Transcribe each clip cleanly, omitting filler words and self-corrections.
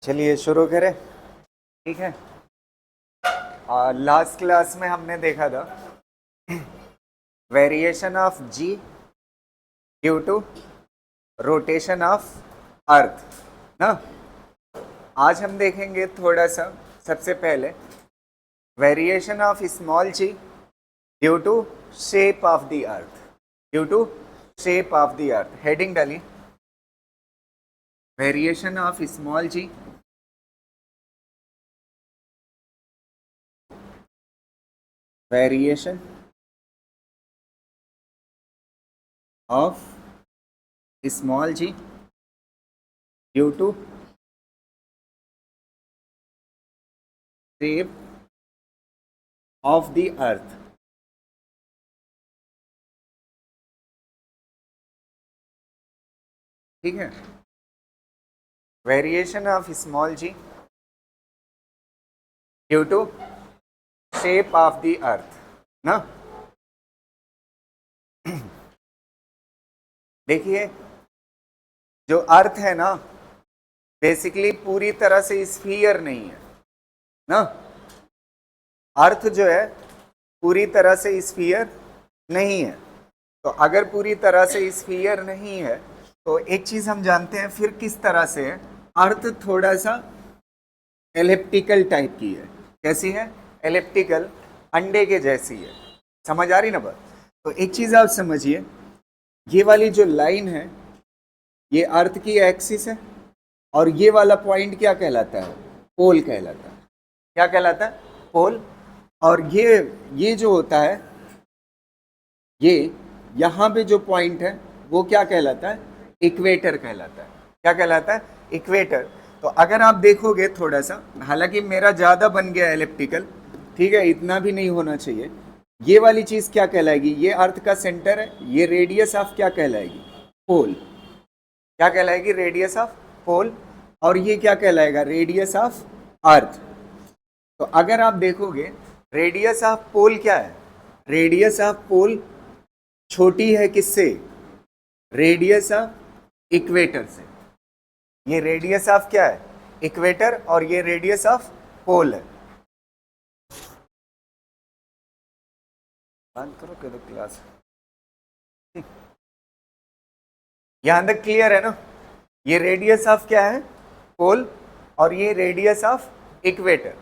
चलिए शुरू करें। ठीक है। लास्ट क्लास में हमने देखा था variation of g due to rotation of earth ना। आज हम देखेंगे थोड़ा सा सबसे पहले variation of small ji due to shape of the earth. Due to shape of the earth heading डाली variation of small g variation of small g due to shape of the earth। ठीक है। Variation of small g due to shape of the earth ना। देखिए जो अर्थ है ना basically पूरी तरह से स्फीयर नहीं है ना। अर्थ जो है पूरी तरह से स्फीयर नहीं है। तो अगर पूरी तरह से स्फीयर नहीं है तो एक चीज हम जानते हैं फिर किस तरह से है। अर्थ थोड़ा सा एलिप्टिकल टाइप की है। कैसी है? एलिप्टिकल, अंडे के जैसी है। समझ आ रही ना बात? तो एक चीज आप समझिए, ये वाली जो लाइन है ये अर्थ की एक्सिस है और ये वाला पॉइंट क्या कहलाता है? पोल कहलाता है। क्या कहलाता है? पोल। और ये जो होता है ये यहाँ पे जो पॉइंट है वो क्या कहलाता है? इक्वेटर कहलाता है। क्या कहलाता है? इक्वेटर। तो अगर आप देखोगे थोड़ा सा, हालांकि मेरा ज़्यादा बन गया एलिप्टिकल, ठीक है, इतना भी नहीं होना चाहिए। ये वाली चीज़ क्या कहलाएगी? ये अर्थ का सेंटर है, ये रेडियस ऑफ क्या कहलाएगी? पोल। क्या कहलाएगी? रेडियस ऑफ पोल। और ये क्या कहलाएगा? Radius of earth. तो अगर आप देखोगे रेडियस ऑफ पोल क्या है? रेडियस ऑफ पोल छोटी है किससे? रेडियस ऑफ इक्वेटर से। ये रेडियस ऑफ क्या है? इक्वेटर। और ये रेडियस ऑफ पोल है। बंद करो करो क्लास। यहां तक क्लियर है ना? ये रेडियस ऑफ क्या है? पोल। और ये रेडियस ऑफ इक्वेटर।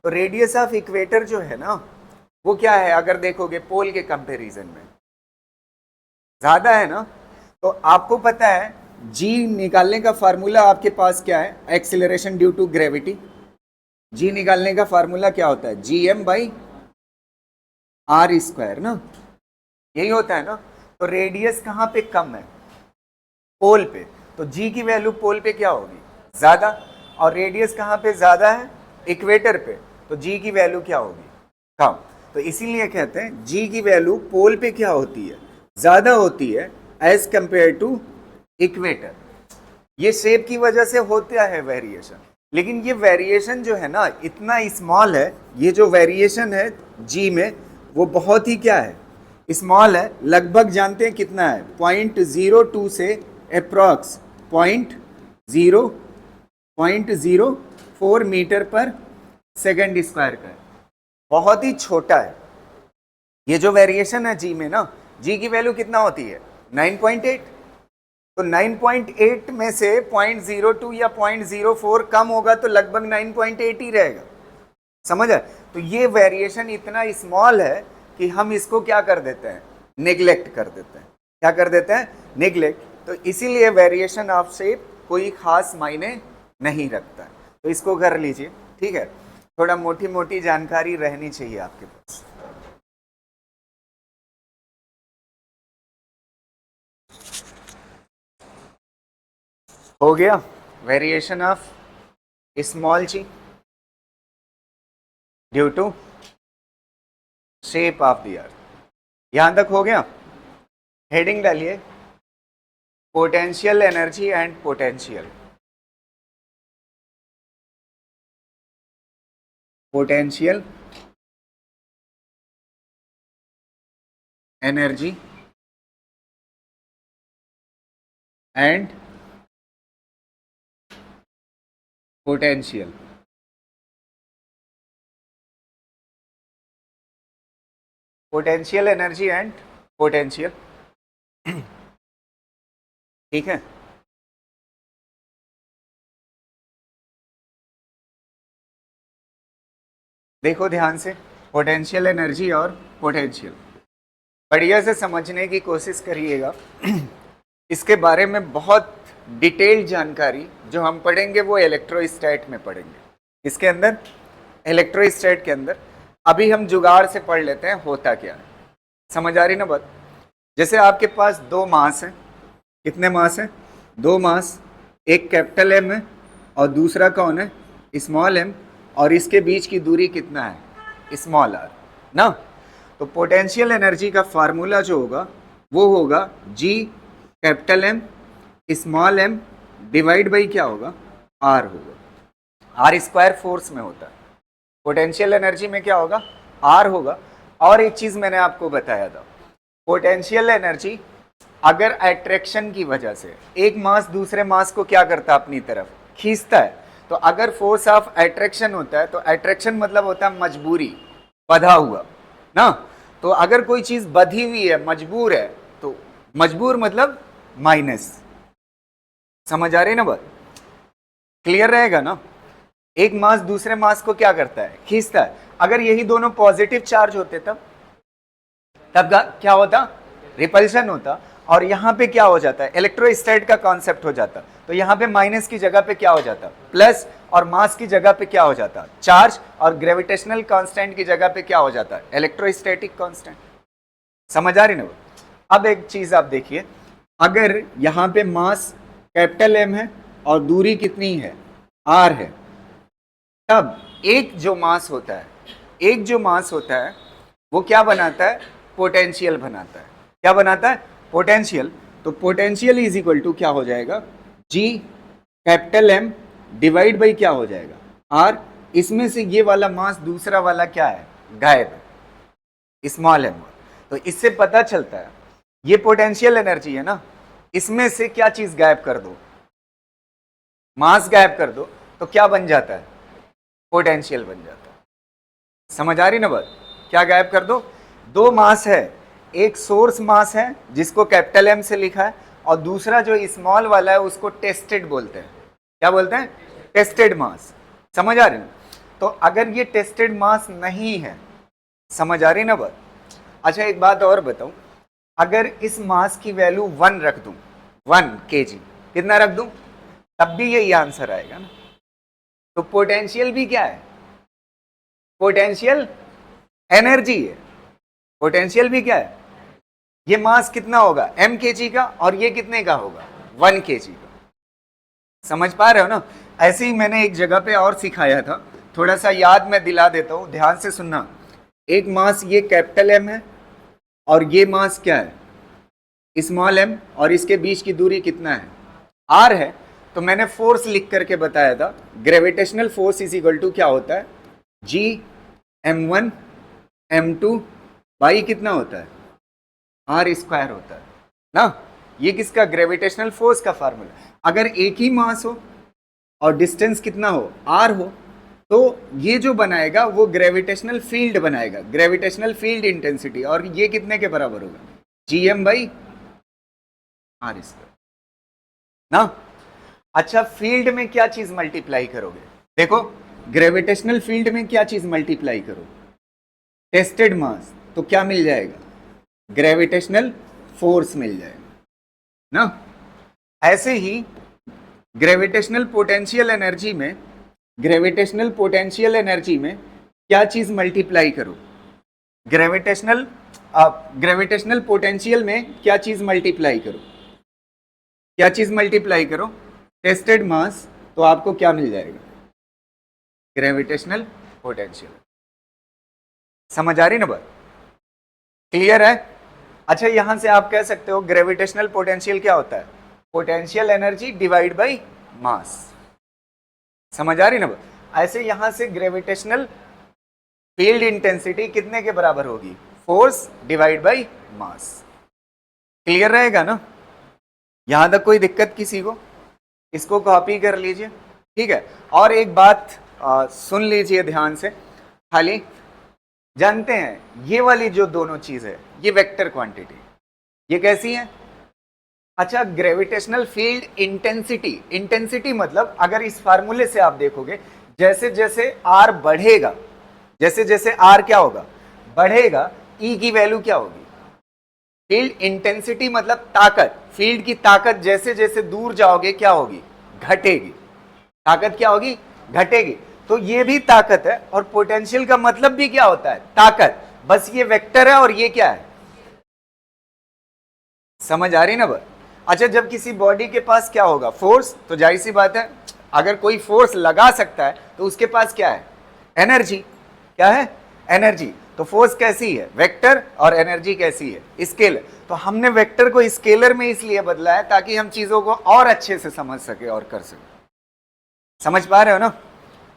तो रेडियस ऑफ इक्वेटर जो है ना वो क्या है? अगर देखोगे पोल के कंपैरिजन में ज्यादा है ना। तो आपको पता है जी निकालने का फार्मूला आपके पास क्या है? Acceleration due to gravity. G निकालने का फार्मूला क्या होता है? G M by R square ना। यही होता है ना। तो रेडियस कहां पे कम है? पोल पे। तो जी की वैल्यू पोल पे क्या होगी? ज्यादा। और रेडियस कहां पे ज्यादा है? इक्वेटर पे। तो जी की वैल्यू क्या होगी? कम। तो इसीलिए कहते हैं जी की वैल्यू पोल पे क्या होती है? ज्यादा होती है एज कंपेयर टू इक्वेटर। ये शेप की वजह से होता है वेरिएशन। लेकिन ये वेरिएशन जो है ना इतना स्मॉल है। ये जो वेरिएशन है जी में वो बहुत ही क्या है? स्मॉल है। लगभग जानते हैं कितना है? 0.02 से अप्रॉक्स 0.04 मीटर पर सेकंड स्क्वायर का है। बहुत ही छोटा है। ये जो वेरिएशन है जी में ना, जी की वैल्यू कितना होती है? 9.8। तो 9.8 में से 0.02 या 0.04 कम होगा तो लगभग 9.8 ही रहेगा। समझ है? तो ये वेरिएशन इतना स्मॉल है कि हम इसको क्या कर देते हैं? नेग्लेक्ट कर देते हैं। क्या कर देते हैं? नेग्लेक्ट। तो इसीलिए वेरिएशन ऑफ शेप कोई खास मायने नहीं रखता है। तो इसको कर लीजिए। ठीक है। थोड़ा मोटी मोटी जानकारी रहनी चाहिए आपके पास। हो गया variation of small ji due to shape of the earth. यहां तक हो गया? हेडिंग डालिए potential energy and potential. Potential energy and potential, potential energy and potential, ठीक है। देखो ध्यान से, पोटेंशियल एनर्जी और पोटेंशियल बढ़िया से समझने की कोशिश करिएगा। इसके बारे में बहुत डिटेल्ड जानकारी जो हम पढ़ेंगे वो इलेक्ट्रोस्टैट में पढ़ेंगे। इसके अंदर, इलेक्ट्रोस्टैट के अंदर अभी हम जुगाड़ से पढ़ लेते हैं होता क्या है। समझ आ रही ना बात? जैसे आपके पास दो मास हैं, कितने मास हैं? दो मास, एक कैपिटल एम है और दूसरा कौन है? स्मॉल एम, और इसके बीच की दूरी कितना है? स्मॉल आर ना। तो पोटेंशियल एनर्जी का फार्मूला जो होगा वो होगा G capital M small m divide by क्या होगा? आर होगा। आर स्क्वायर फोर्स में होता है, पोटेंशियल एनर्जी में क्या होगा? आर होगा। और एक चीज मैंने आपको बताया था, पोटेंशियल एनर्जी अगर अट्रैक्शन की वजह से एक मास दूसरे मास को क्या करता है? अपनी तरफ खींचता है। तो अगर फोर्स ऑफ अट्रैक्शन होता है तो अट्रैक्शन मतलब होता है मजबूरी, बंधा हुआ ना। तो अगर कोई चीज बंधी हुई है, मजबूर है, तो मजबूर मतलब माइनस। समझ आ रही ना बात? क्लियर रहेगा ना? एक मास दूसरे मास को क्या करता है? खींचता है। अगर यही दोनों पॉजिटिव चार्ज होते तब क्या होता? रिपल्शन होता। और यहां पे क्या हो जाता है? इलेक्ट्रोस्टैट का कॉन्सेप्ट हो जाता। तो यहां पे माइनस की जगह पे क्या हो जाता? प्लस, और मास की जगह पे क्या हो जाता? चार्ज, और ग्रेविटेशनल कांस्टेंट की जगह पे क्या हो जाता? Electrostatic constant. समझ आ रही ना? अब एक चीज आप देखिए, अगर यहां पे मास कैपिटल एम है और दूरी कितनी है? आर है, तब एक जो मास होता है वो क्या बनाता है? पोटेंशियल बनाता है। क्या बनाता है? पोटेंशियल। तो पोटेंशियल इज इक्वल टू क्या हो जाएगा? जी कैपिटल एम डिवाइड बाई क्या हो जाएगा? आर। इसमें से ये वाला मास दूसरा वाला क्या है? गायब है, स्मॉल एम। तो इससे पता चलता है ये पोटेंशियल एनर्जी है ना, इसमें से क्या चीज गायब कर दो? मास गायब कर दो तो क्या बन जाता है? पोटेंशियल बन जाता है। समझ आ रही ना बात? क्या गायब कर दो? दो मास है, एक सोर्स मास है जिसको कैपिटल एम से लिखा है, और दूसरा जो स्मॉल वाला है उसको टेस्टेड बोलते हैं। क्या बोलते हैं? टेस्टेड मास। समझ आ रही ना? तो अगर ये टेस्टेड मास नहीं है, समझ आ रही ना बात? अच्छा एक बात और बताऊं, अगर इस मास की वैल्यू 1 रख दूं, 1 kg, कितना रख दूं, तब भी यही आंसर आएगा ना। तो पोटेंशियल भी क्या है? पोटेंशियल एनर्जी है। पोटेंशियल भी क्या है? ये मास कितना होगा? m kg का, और ये कितने का होगा? 1 kg का। समझ पा रहे हो ना? ऐसे ही मैंने एक जगह पे और सिखाया था, थोड़ा सा याद मैं दिला देता हूं, ध्यान से सुनना। एक मास ये कैपिटल एम है और ये मास क्या है? स्मॉल एम, और इसके बीच की दूरी कितना है? आर है। तो मैंने फोर्स लिख करके बताया था, gravitational force is equal to क्या होता है? जी m1 m2 बाई कितना होता है? आर स्क्वायर होता है ना। ये किसका? ग्रेविटेशनल फोर्स का फार्मूला। अगर एक ही मास हो और डिस्टेंस कितना हो? आर हो, तो ये जो बनाएगा वो ग्रेविटेशनल फील्ड बनाएगा, ग्रेविटेशनल फील्ड इंटेंसिटी, और ये कितने के बराबर होगा? जीएम बाई आर स्क्वायर ना। अच्छा, फील्ड में क्या चीज मल्टीप्लाई करोगे? देखो, ग्रेविटेशनल फील्ड में क्या चीज मल्टीप्लाई करोगे? टेस्टेड मास। तो क्या मिल जाएगा? ग्रेविटेशनल फोर्स मिल जाएगा ना। ऐसे ही ग्रेविटेशनल पोटेंशियल एनर्जी में, ग्रेविटेशनल पोटेंशियल एनर्जी में क्या चीज मल्टीप्लाई करो? ग्रेविटेशनल पोटेंशियल में क्या चीज मल्टीप्लाई करो? क्या चीज मल्टीप्लाई करो? टेस्टेड मास। तो आपको क्या मिल जाएगा? Gravitational potential. समझ आ रही ना बात? क्लियर है? अच्छा, यहां से आप कह सकते हो ग्रेविटेशनल पोटेंशियल क्या होता है? पोटेंशियल एनर्जी डिवाइड बाय मास। समझ आ रही ना बात? ऐसे यहां से ग्रेविटेशनल फील्ड इंटेंसिटी कितने के बराबर होगी? Force divide by mass. Clear रहेगा ना? यहां तक कोई दिक्कत किसी को? इसको कॉपी कर लीजिए, ठीक है। और एक बात सुन लीजिए ध्यान से, खाली जानते हैं ये वाली जो दोनों चीज है ये वेक्टर क्वांटिटी, ये कैसी है? अच्छा, ग्रेविटेशनल फील्ड इंटेंसिटी, इंटेंसिटी मतलब अगर इस फार्मूले से आप देखोगे, जैसे जैसे आर बढ़ेगा, जैसे जैसे आर क्या होगा, बढ़ेगा, ई की वैल्यू क्या होगी? फील्ड इंटेंसिटी मतलब ताकत, फील्ड की ताकत जैसे जैसे दूर जाओगे क्या होगी? घटेगी। ताकत क्या होगी? घटेगी। तो ये भी ताकत है, और पोटेंशियल का मतलब भी क्या होता है? ताकत। बस ये वेक्टर है और ये क्या है? समझ आ रही ना बात? अच्छा, जब किसी बॉडी के पास क्या होगा? फोर्स, तो जाहिर सी बात है अगर कोई फोर्स लगा सकता है तो उसके पास क्या है? एनर्जी। क्या है? एनर्जी। तो फोर्स कैसी है? वेक्टर, और एनर्जी कैसी है? स्केलर। तो हमने वेक्टर को स्केलर में इसलिए बदला है ताकि हम चीजों को और अच्छे से समझ सके और कर सके। समझ पा रहे हो ना?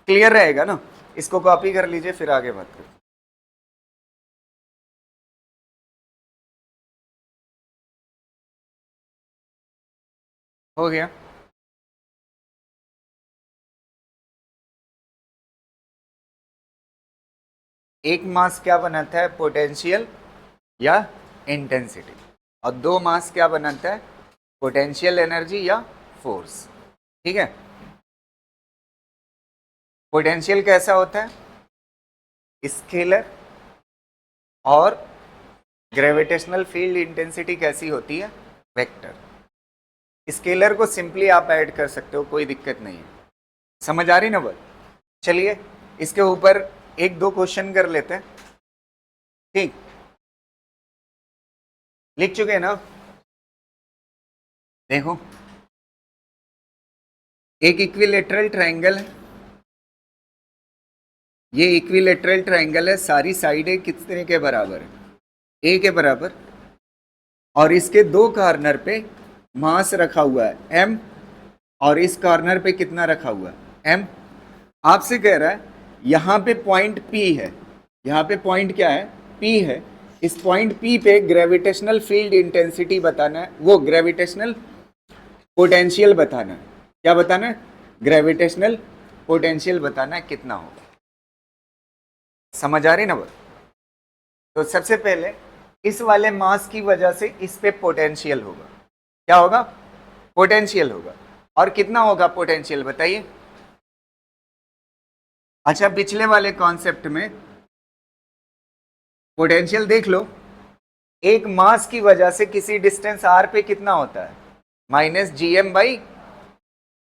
क्लियर रहेगा ना? इसको कॉपी कर लीजिए, फिर आगे बात करें। हो गया? एक मास क्या बनाता है? पोटेंशियल या इंटेंसिटी। और दो मास क्या बनाता है? पोटेंशियल एनर्जी या फोर्स। ठीक है। पोटेंशियल कैसा होता है? स्केलर। और ग्रेविटेशनल फील्ड इंटेंसिटी कैसी होती है? वेक्टर। स्केलर को सिंपली आप ऐड कर सकते हो, कोई दिक्कत नहीं है। समझ आ रही ना बात? चलिए इसके ऊपर एक दो क्वेश्चन कर लेते हैं। ठीक, लिख चुके हैं ना? देखो, एक इक्विलेटरल ट्रायंगल है, ये इक्विलेटरल ट्रायंगल है, सारी साइडें कितने के बराबर है? ए के बराबर। और इसके दो कॉर्नर पे मास रखा हुआ है एम, और इस कॉर्नर पे कितना रखा हुआ है? एम। आपसे कह रहा है यहां पे पॉइंट पी है, यहां पे पॉइंट क्या है? पी है। इस पॉइंट पी पे ग्रेविटेशनल फील्ड इंटेंसिटी बताना है, वो ग्रेविटेशनल पोटेंशियल बताना है। क्या बताना है? ग्रेविटेशनल पोटेंशियल बताना है कितना होगा। समझ आ रही ना बात? तो सबसे पहले इस वाले मास की वजह से इस पे पोटेंशियल होगा। क्या होगा? पोटेंशियल होगा। और कितना होगा पोटेंशियल बताइए? अच्छा, पिछले वाले कॉन्सेप्ट में पोटेंशियल देख लो, एक मास की वजह से किसी डिस्टेंस आर पे कितना होता है? माइनस जी एम बाई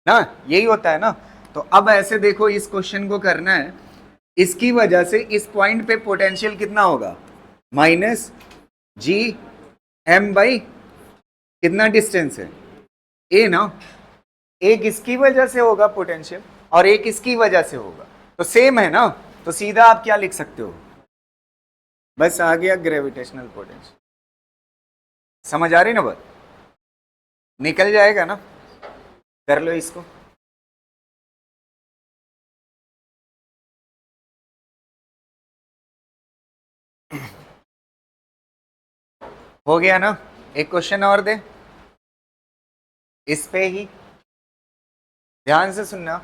ना, यही होता है ना? तो अब ऐसे देखो, इस क्वेश्चन को करना है, इसकी वजह से इस पॉइंट पे पोटेंशियल कितना होगा? माइनस जी एम बाई कितना डिस्टेंस है? ए ना। एक इसकी वजह से होगा पोटेंशियल, और एक इसकी वजह से होगा, तो सेम है ना? तो सीधा आप क्या लिख सकते हो? बस आ गया ग्रेविटेशनल पोटेंशियल। समझ आ रही ना बात? निकल जाएगा ना? कर लो इसको। हो गया ना? एक क्वेश्चन और दे, इस पे ही ध्यान से सुनना।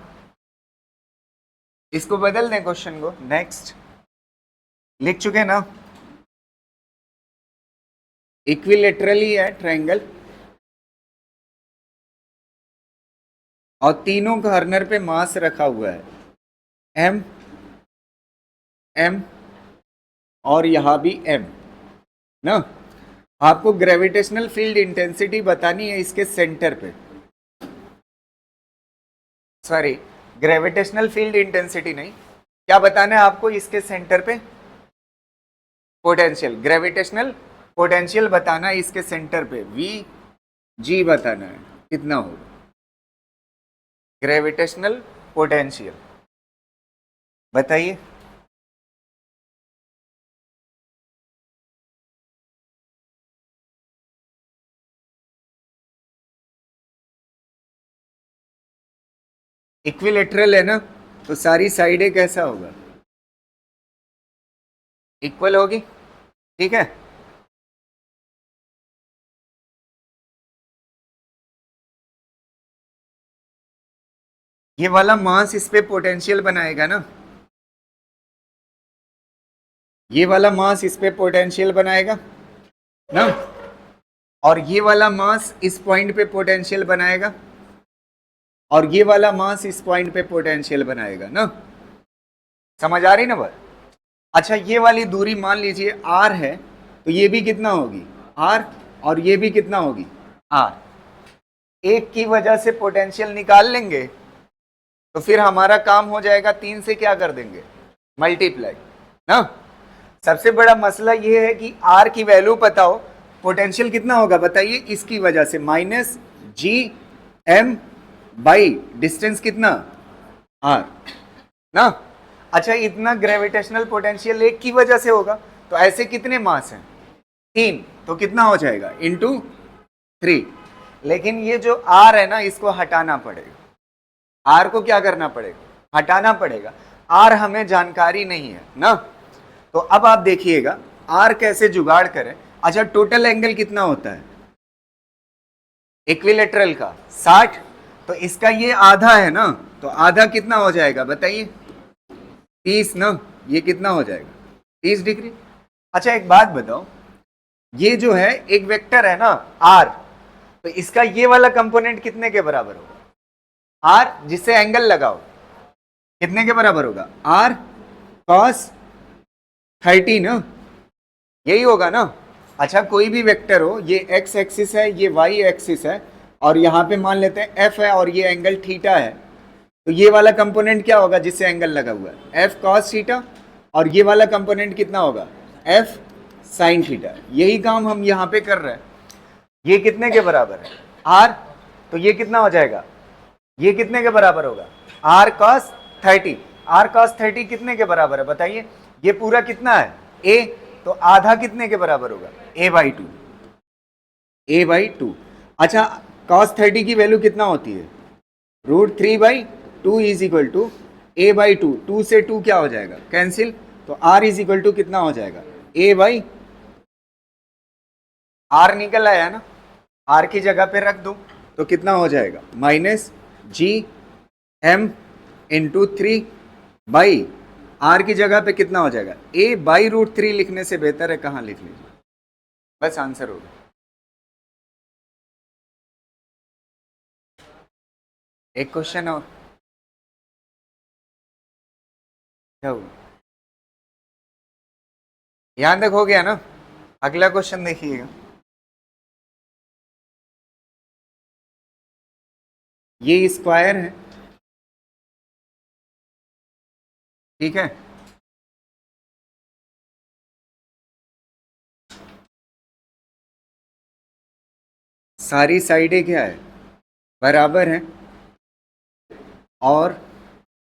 इसको बदल दें क्वेश्चन को। नेक्स्ट, लिख चुके ना? इक्विलेटरली है ट्रायंगल, और तीनों कॉर्नर पे मास रखा हुआ है एम, एम, और यहां भी एम ना। आपको ग्रेविटेशनल फील्ड इंटेंसिटी बतानी है इसके सेंटर पे, सॉरी, ग्रेविटेशनल फील्ड इंटेंसिटी नहीं, क्या बताना है आपको? इसके सेंटर पे पोटेंशियल, ग्रेविटेशनल पोटेंशियल बताना है इसके सेंटर पे, वी जी बताना है कितना होगा ग्रेविटेशनल पोटेंशियल। बताइए। इक्विलेटरल है ना, तो सारी साइडें कैसा होगा? इक्वल होगी। ठीक है। ये वाला मास इस पे पोटेंशियल बनाएगा ना, ये वाला मास इस पे पोटेंशियल बनाएगा ना, और ये वाला मास इस पॉइंट पे पोटेंशियल बनाएगा, और ये वाला मास इस पॉइंट पे पोटेंशियल बनाएगा ना। समझ आ रही ना बात? अच्छा, ये वाली दूरी मान लीजिए r है, तो ये भी कितना होगी r, और ये भी कितना होगी r। एक की वजह से पोटेंशियल निकाल लेंगे तो फिर हमारा काम हो जाएगा, 3 से क्या कर देंगे, मल्टीप्लाई ना। सबसे बड़ा मसला ये है कि r की वैल्यू पता हो, पोटेंशियल कितना होगा बताइए, इसकी वजह से minus G M by distance कितना r ना। अच्छा, इतना ग्रेविटेशनल पोटेंशियल एक की वजह से होगा, तो ऐसे कितने मास हैं, 3, तो कितना हो जाएगा इंटू 3। लेकिन ये जो r है ना, इसको हटाना पड़ेगा, r को क्या करना पड़ेगा, हटाना पड़ेगा। r हमें जानकारी नहीं है ना, तो अब आप देखिएगा r कैसे जुगाड़ करें। अच्छा, टोटल एंगल कितना होता है इक्विलेटरल का, 60, तो इसका ये आधा है ना, तो आधा कितना हो जाएगा बताइए, 30 ना। ये कितना हो जाएगा, 30 डिग्री। अच्छा, एक बात बताओ, ये जो है एक वेक्टर है ना r, तो इसका ये वाला कंपोनेंट कितने के बराबर होगा, r जिससे एंगल लगाओ, कितने के बराबर होगा, r cos 30 ना, यही होगा ना। अच्छा, कोई भी वेक्टर हो, ये x एक्सिस है, ये y एक्सिस है, और यहाँ पे मान लेते हैं f है और ये एंगल थीटा है, तो ये वाला कंपोनेंट क्या होगा जिससे एंगल लगा हुआ है, f cos थीटा, और ये वाला कंपोनेंट कितना होगा, f sin थीटा। यही काम हम यहाँ पे कर रहे हैं। ये कितने के बराबर है, r, तो ये कितना हो जाएगा, ये कितने के बराबर होगा, r cos 30। r cos 30 कितने के बराबर है बताइए, ये पूरा कितना है a, तो आधा कितने के बराबर होगा, a बाई 2, a बाई 2। अच्छा, cos 30 की वैल्यू कितना होती है, √3/2 is equal to a by 2, 2 से 2 क्या हो जाएगा कैंसिल, तो r इज इक्वल टू कितना हो जाएगा, a बाई, r निकल आया ना, r की जगह पे रख दो तो कितना हो जाएगा, minus G M into 3 by, r की जगह पे कितना हो जाएगा, a बाई √3 लिखने से बेहतर है कहाँ लिख लीजिए, बस आंसर होगा। एक क्वेश्चन और, क्या हुआ, यहां तक हो गया ना, अगला क्वेश्चन देखिएगा। ये स्क्वायर है, ठीक है, सारी साइडें क्या है, बराबर है, और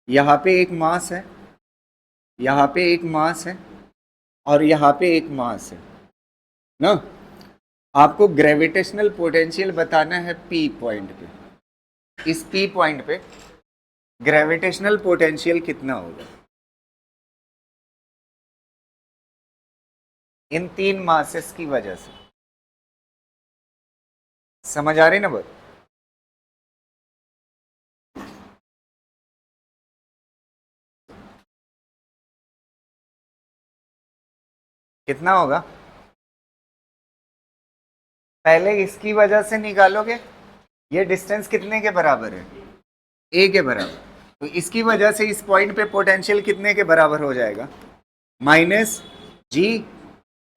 यहाँ पे एक मास है, यहाँ पे एक मास है, और यहाँ पे एक मास है ना। आपको ग्रेविटेशनल पोटेंशियल बताना है पी पॉइंट पे, इस पी पॉइंट पे ग्रेविटेशनल पोटेंशियल कितना होगा इन 3 मासेस की वजह से। समझ आ रही ना बात? कितना होगा, पहले इसकी वजह से निकालोगे, ये डिस्टेंस कितने के बराबर है, a के बराबर, तो इसकी वजह से इस पॉइंट पे पोटेंशियल कितने के बराबर हो जाएगा, माइनस जी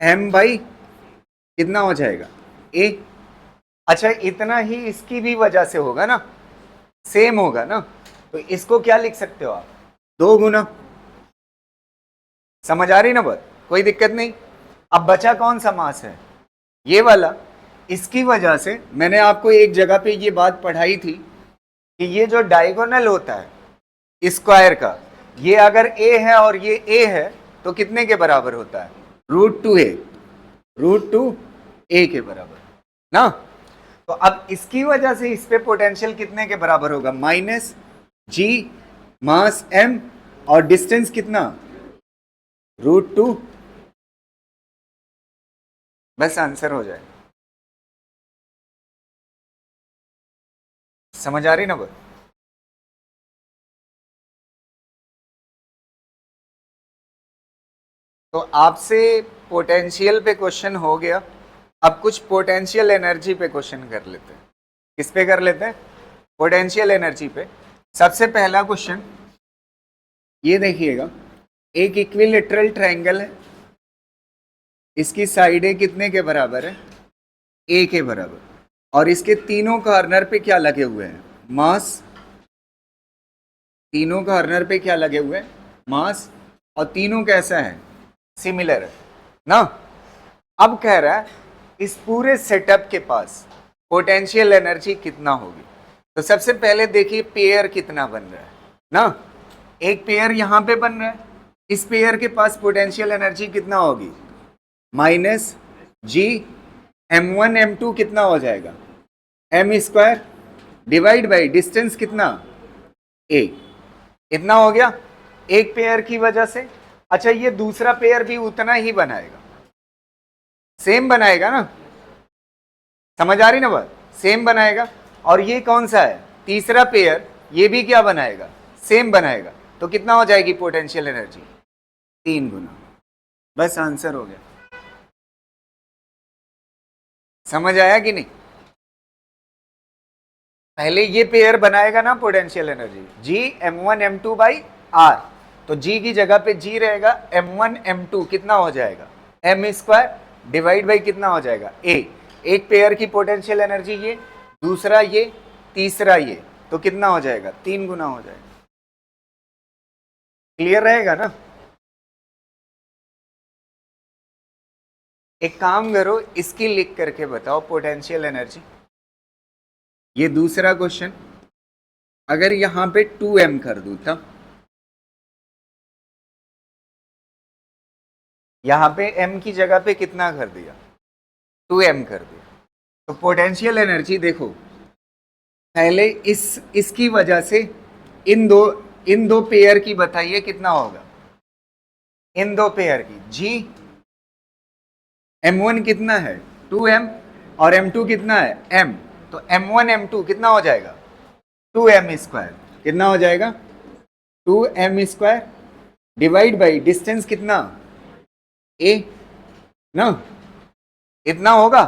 एम बाई कितना हो जाएगा, a। अच्छा, इतना ही इसकी भी वजह से होगा ना, सेम होगा ना, तो इसको क्या लिख सकते हो आप, 2 गुना। समझ आ रही ना बात, कोई दिक्कत नहीं। अब बचा कौन सा मास है, ये वाला। इसकी वजह से मैंने आपको एक जगह पे ये बात पढ़ाई थी कि ये जो डायगोनल होता है स्क्वायर का, ये अगर a है और ये a है तो कितने के बराबर होता है, √2a, √2a के बराबर ना। तो अब इसकी वजह से इस पे पोटेंशियल कितने के बराबर होगा, माइनस जी मास m, और डिस्टेंस कितना, √2, बस आंसर हो जाए। समझ आ रही ना बात? तो आपसे पोटेंशियल पे क्वेश्चन हो गया, अब कुछ पोटेंशियल एनर्जी पे क्वेश्चन कर लेते हैं। किस पे कर लेते हैं? पोटेंशियल एनर्जी पे। सबसे पहला क्वेश्चन ये देखिएगा, एक इक्विलेटरल ट्रायंगल है, इसकी साइडें कितने के बराबर है? ए के बराबर, और इसके तीनों कॉर्नर पे क्या लगे हुए हैं? मास। तीनों कॉर्नर पे क्या लगे हुए हैं? मास। और तीनों कैसा है? सिमिलर है ना। अब कह रहा है इस पूरे सेटअप के पास पोटेंशियल एनर्जी कितना होगी। तो सबसे पहले देखिए पेयर कितना बन रहा है ना। एक पेयर यहां पे बन रहा है, इस पेयर के पास पोटेंशियल एनर्जी कितना होगी? माइनस जी m1 m2 कितना हो जाएगा? m square divide by distance कितना? a। इतना हो गया एक पेयर की वजह से। अच्छा, ये दूसरा पेयर भी उतना ही बनाएगा, सेम बनाएगा ना। समझ आ रही ना बात? सेम बनाएगा। और ये कौन सा है? तीसरा पेयर, ये भी क्या बनाएगा? सेम बनाएगा। तो कितना हो जाएगी पोटेंशियल एनर्जी? 3 गुना। बस आंसर हो गया। समझ आया कि नहीं? पहले ये पेयर बनाएगा ना potential energy, G m1 m2 by R. तो जी की जगह पे जी रहेगा, m1 m2 कितना हो जाएगा? m स्क्वायर डिवाइड बाई कितना हो जाएगा? a। एक पेयर की पोटेंशियल एनर्जी ये, दूसरा ये, तीसरा ये, तो कितना हो जाएगा? 3 गुना हो जाएगा। क्लियर रहेगा ना? एक काम करो, इसकी लिख करके बताओ पोटेंशियल एनर्जी। ये दूसरा क्वेश्चन, अगर यहां पे 2m कर दूं तब, यहां पे m की जगह पे कितना कर दिया? 2m कर दिया। तो पोटेंशियल एनर्जी देखो, पहले इसकी वजह से इन दो पेयर की बताइए कितना होगा? इन दो पेयर की जी m1 कितना है? 2m, और m2 कितना है? m। तो m1 m2 कितना हो जाएगा? 2m square. कितना हो जाएगा? 2m square divide by distance कितना? a ना। इतना होगा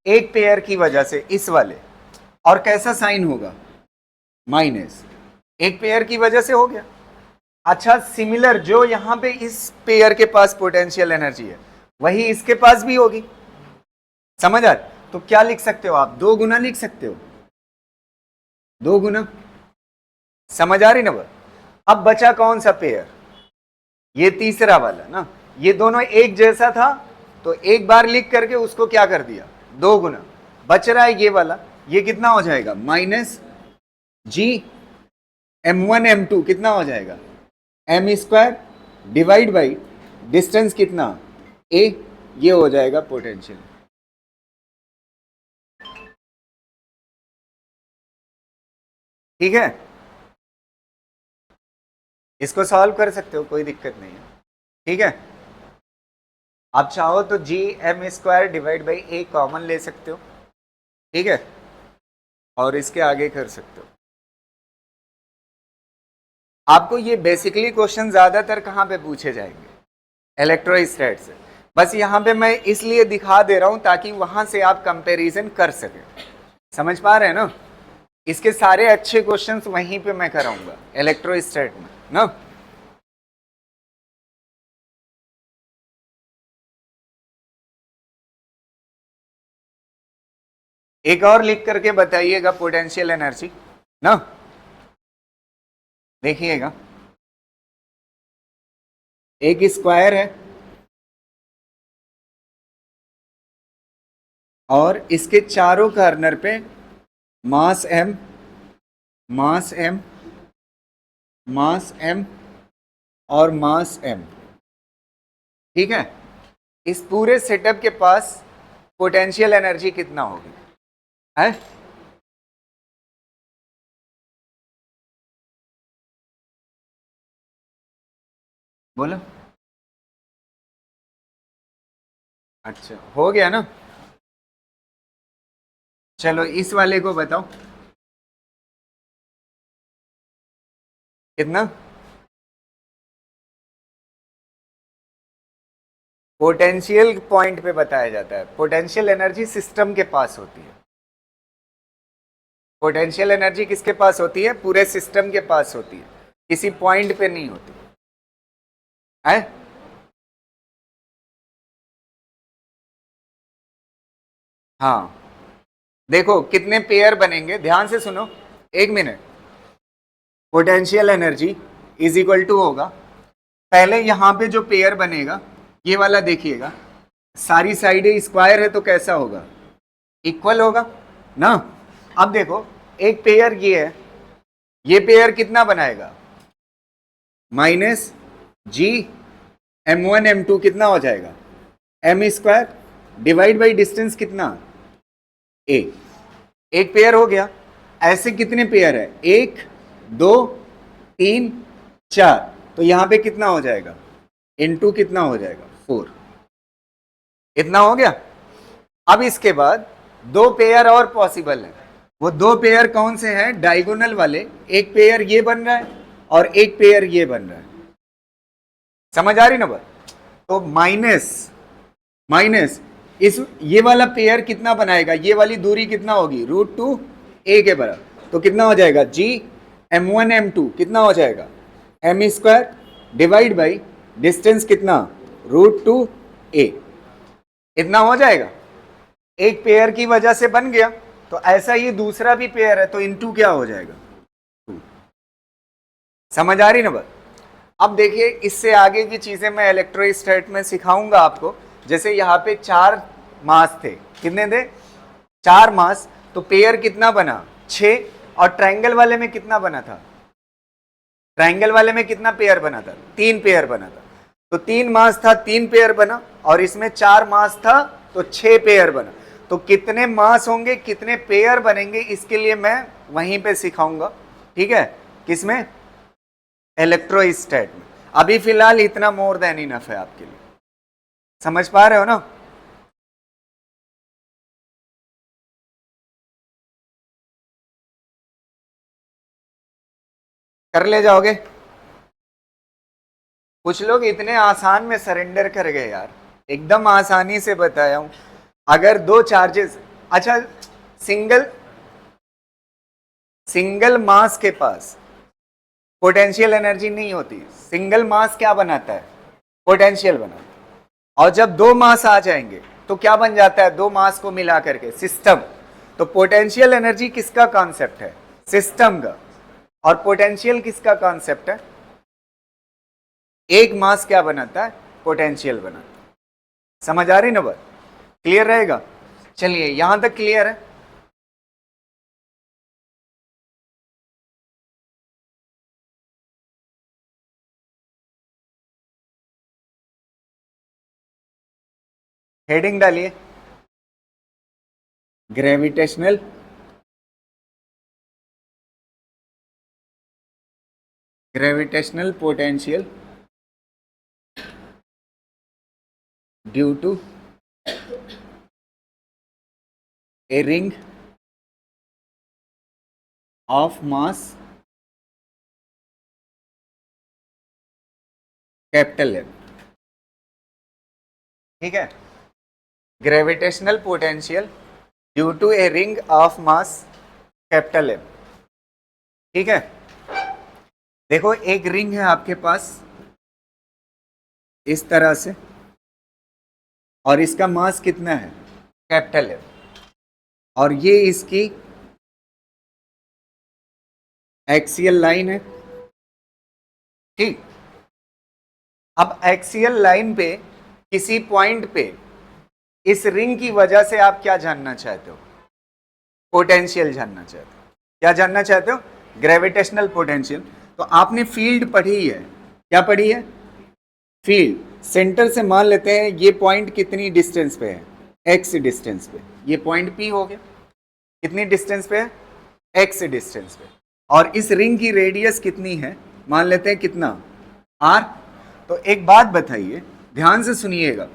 एक पेयर की वजह से इस वाले, और कैसा साइन होगा? माइनस। एक पेयर की वजह से हो गया। अच्छा, सिमिलर जो यहां पे इस पेयर के पास पोटेंशियल एनर्जी है, वही इसके पास भी होगी। समझ आ? तो क्या लिख सकते हो आप? 2 गुना लिख सकते हो, 2 गुना। समझ आ रही ना बात? अब बचा कौन सा पेयर? ये तीसरा वाला ना। ये दोनों एक जैसा था, तो एक बार लिख करके उसको क्या कर दिया? 2 गुना। बच रहा है ये वाला, ये कितना हो जाएगा? माइनस जी m1 m2 कितना हो जाएगा? m square divide by distance कितना? a। ये हो जाएगा पोटेंशियल। ठीक है, इसको सॉल्व कर सकते हो, कोई दिक्कत नहीं है। ठीक है, आप चाहो तो जी m square divide by a common ले सकते हो। ठीक है, और इसके आगे कर सकते हो। आपको ये बेसिकली क्वेश्चन ज्यादातर कहाँ पे पूछे जाएंगे? इलेक्ट्रोस्टैट से। बस यहाँ पे मैं इसलिए दिखा दे रहा हूं ताकि वहां से आप कंपैरिजन कर सकें। समझ पा रहे हैं ना? इसके सारे अच्छे क्वेश्चंस वहीं पे मैं कराऊंगा इलेक्ट्रोस्टैट में ना। एक और लिख करके बताइएगा पोटेंशियल एनर्जी ना। देखिएगा, एक स्क्वायर है और इसके चारों कॉर्नर पे मास m, मास m, मास m और मास m। ठीक है, इस पूरे सेटअप के पास पोटेंशियल एनर्जी कितना होगी? है बोलो। अच्छा, हो गया ना? चलो इस वाले को बताओ कितना? पोटेंशियल पॉइंट पे बताया जाता है। पोटेंशियल एनर्जी सिस्टम के पास होती है। पोटेंशियल एनर्जी किसके पास होती है? पूरे सिस्टम के पास होती है, किसी पॉइंट पे नहीं होती है। हाँ, देखो कितने पेयर बनेंगे, ध्यान से सुनो, एक minute. Potential energy is equal to होगा, पहले यहां पे जो पेयर बनेगा ये वाला देखिएगा, सारी साइडें स्क्वायर है तो कैसा होगा? इक्वल होगा ना। अब देखो एक पेयर ये है, ये पेयर कितना बनाएगा? माइनस जी m1 m2 कितना हो जाएगा? m square divide by distance कितना? a। एक पेयर हो गया। ऐसे कितने पेयर है? 1 2 3 4, तो यहां पे कितना हो जाएगा? इनटू कितना हो जाएगा? 4। इतना हो गया। अब इसके बाद दो पेयर और पॉसिबल है। वो दो पेयर कौन से हैं? डायगोनल वाले। एक पेयर ये बन रहा है और एक पेयर ये बन रहा है। समझ आ रही ना बात? तो माइनस माइनस इस ये वाला पेयर कितना बनाएगा? ये वाली दूरी कितना होगी? √2a के बराबर। तो कितना हो जाएगा? g m1 m2 कितना हो जाएगा? m square divide by distance कितना? √2a। इतना हो जाएगा। एक पेयर की वजह से बन गया, तो ऐसा ही दूसरा भी पेयर है तो इनटू क्या हो जाएगा? 2। समझ आ रही ना बात? अब देखिए इससे आगे की चीजें मैं इलेक्ट्रोस्टैट में सिखाऊंगा आपको। जैसे यहाँ पे 4 मास थे, कितने थे? 4 मास, तो पेयर कितना बना? 6। और ट्रायंगल वाले में कितना बना था? ट्रायंगल वाले में कितना पेयर बना था? 3 पेयर बना था। तो 3 मास था, 3 पेयर बना, और इसमें 4 मास था तो 6 पेयर बना। तो कितने मास होंगे, कितने पेयर बनेंगे, इसके लिए मैं वहीं पे सिखाऊंगा। ठीक है? किसमें? इलेक्ट्रोस्टैट में। अभी फिलहाल इतना मोर देन इनफ है आपके लिए। समझ पा रहे हो ना? कर ले जाओगे? कुछ लोग इतने आसान में सरेंडर कर गए यार, एकदम आसानी से बताया हूं। अगर दो चार्जेस, अच्छा सिंगल मास के पास पोटेंशियल एनर्जी नहीं होती। सिंगल मास क्या बनाता है? पोटेंशियल बनाता है। और जब दो मास आ जाएंगे तो क्या बन जाता है? दो मास को मिला करके सिस्टम। तो पोटेंशियल एनर्जी किसका कॉन्सेप्ट है? सिस्टम का। और पोटेंशियल किसका कॉन्सेप्ट है? एक मास क्या बनाता है? पोटेंशियल बनाता है। समझ आ रही ना बात? क्लियर रहेगा? चलिए यहां तक क्लियर है? हेडिंग डालिए, gravitational potential due to a ring of mass capital M। ठीक है? Gravitational potential due to a ring of mass capital M। ठीक है? देखो एक रिंग है आपके पास इस तरह से, और इसका मास कितना है? Capital M। और ये इसकी एक्सियल लाइन है। ठीक, अब एक्सियल लाइन पे किसी पॉइंट पे इस रिंग की वजह से आप क्या जानना चाहते हो? पोटेंशियल जानना चाहते हो। क्या जानना चाहते हो? Gravitational potential. तो आपने फील्ड पढ़ी है। क्या पढ़ी है? फील्ड। सेंटर से मान लेते हैं ये पॉइंट कितनी डिस्टेंस पे है? x डिस्टेंस पे। ये पॉइंट P हो गया, कितनी डिस्टेंस पे है? x डिस्टेंस पे। और इस रिंग की रेडियस कितनी है? मान लेते हैं कितना? r। तो एक बात बताइए, ध्यान से सुनिएगा,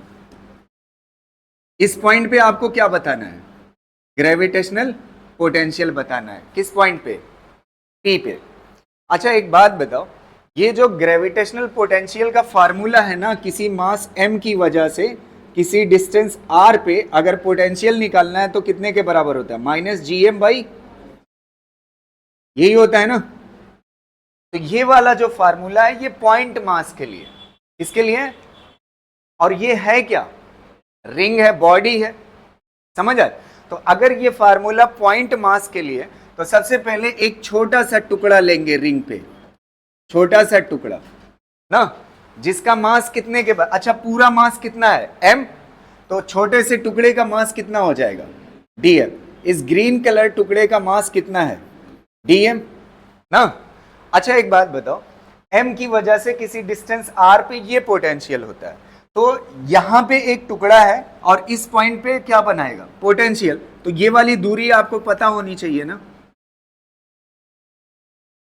इस पॉइंट पे आपको क्या बताना है? ग्रेविटेशनल पोटेंशियल बताना है। किस पॉइंट पे? P पे। अच्छा एक बात बताओ, ये जो ग्रेविटेशनल पोटेंशियल का फार्मूला है ना, किसी मास m की वजह से किसी डिस्टेंस r पे अगर पोटेंशियल निकालना है तो कितने के बराबर होता है? माइनस GM बाई, यही होता है ना। तो ये वाला जो फार्मूला है ये पॉइंट मास के लिए, इसके लिए, और ये है क्या? रिंग है, बॉडी है, समझ आए? तो अगर ये फार्मूला पॉइंट मास के लिए, तो सबसे पहले एक छोटा सा टुकड़ा लेंगे रिंग पे, छोटा सा टुकड़ा ना, जिसका मास कितने के बाद, अच्छा पूरा मास कितना है? m, तो छोटे से टुकड़े का मास कितना हो जाएगा? dm। इस ग्रीन कलर टुकड़े का मास कितना है? dm ना। अच्छा एक बात बताओ, m की वजह से किसी डिस्टेंस r पे ये पोटेंशियल होता है, तो यहां पे एक टुकड़ा है और इस पॉइंट पे क्या बनाएगा? पोटेंशियल। तो ये वाली दूरी आपको पता होनी चाहिए ना,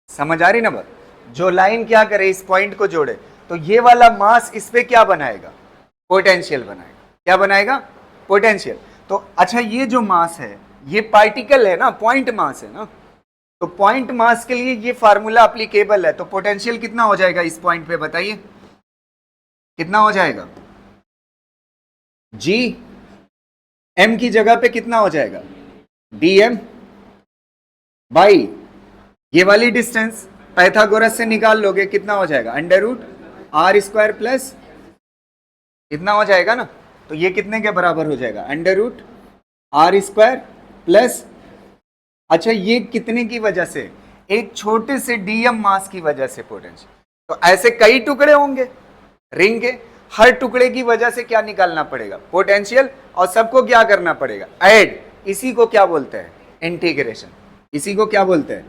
समझ आ रही ना बात? जो लाइन क्या करे, इस पॉइंट को जोड़े, तो ये वाला मास इस पे क्या बनाएगा? पोटेंशियल बनाएगा। क्या बनाएगा? पोटेंशियल। तो अच्छा ये जो मास है ये पार्टिकल है ना, पॉइंट मास है ना, तो पॉइंट मास के लिए ये फार्मूला एप्लीकेबल है। तो पोटेंशियल कितना हो जाएगा इस पॉइंट पे, बताइए कितना हो जाएगा? जी m की जगह पे कितना हो जाएगा? dm बाई ये वाली डिस्टेंस पाइथागोरस से निकाल लोगे, कितना हो जाएगा? Under root r square plus इतना हो जाएगा ना। तो ये कितने के बराबर हो जाएगा? Under root r square plus, अच्छा ये कितने की वजह से? एक छोटे से dm मास की वजह से पोटेंशियल। तो ऐसे कई टुकड़े होंगे रिंग के, हर टुकड़े की वजह से क्या निकालना पड़ेगा? पोटेंशियल, और सबको क्या करना पड़ेगा? ऐड। इसी को क्या बोलते हैं? इंटीग्रेशन। इसी को क्या बोलते हैं?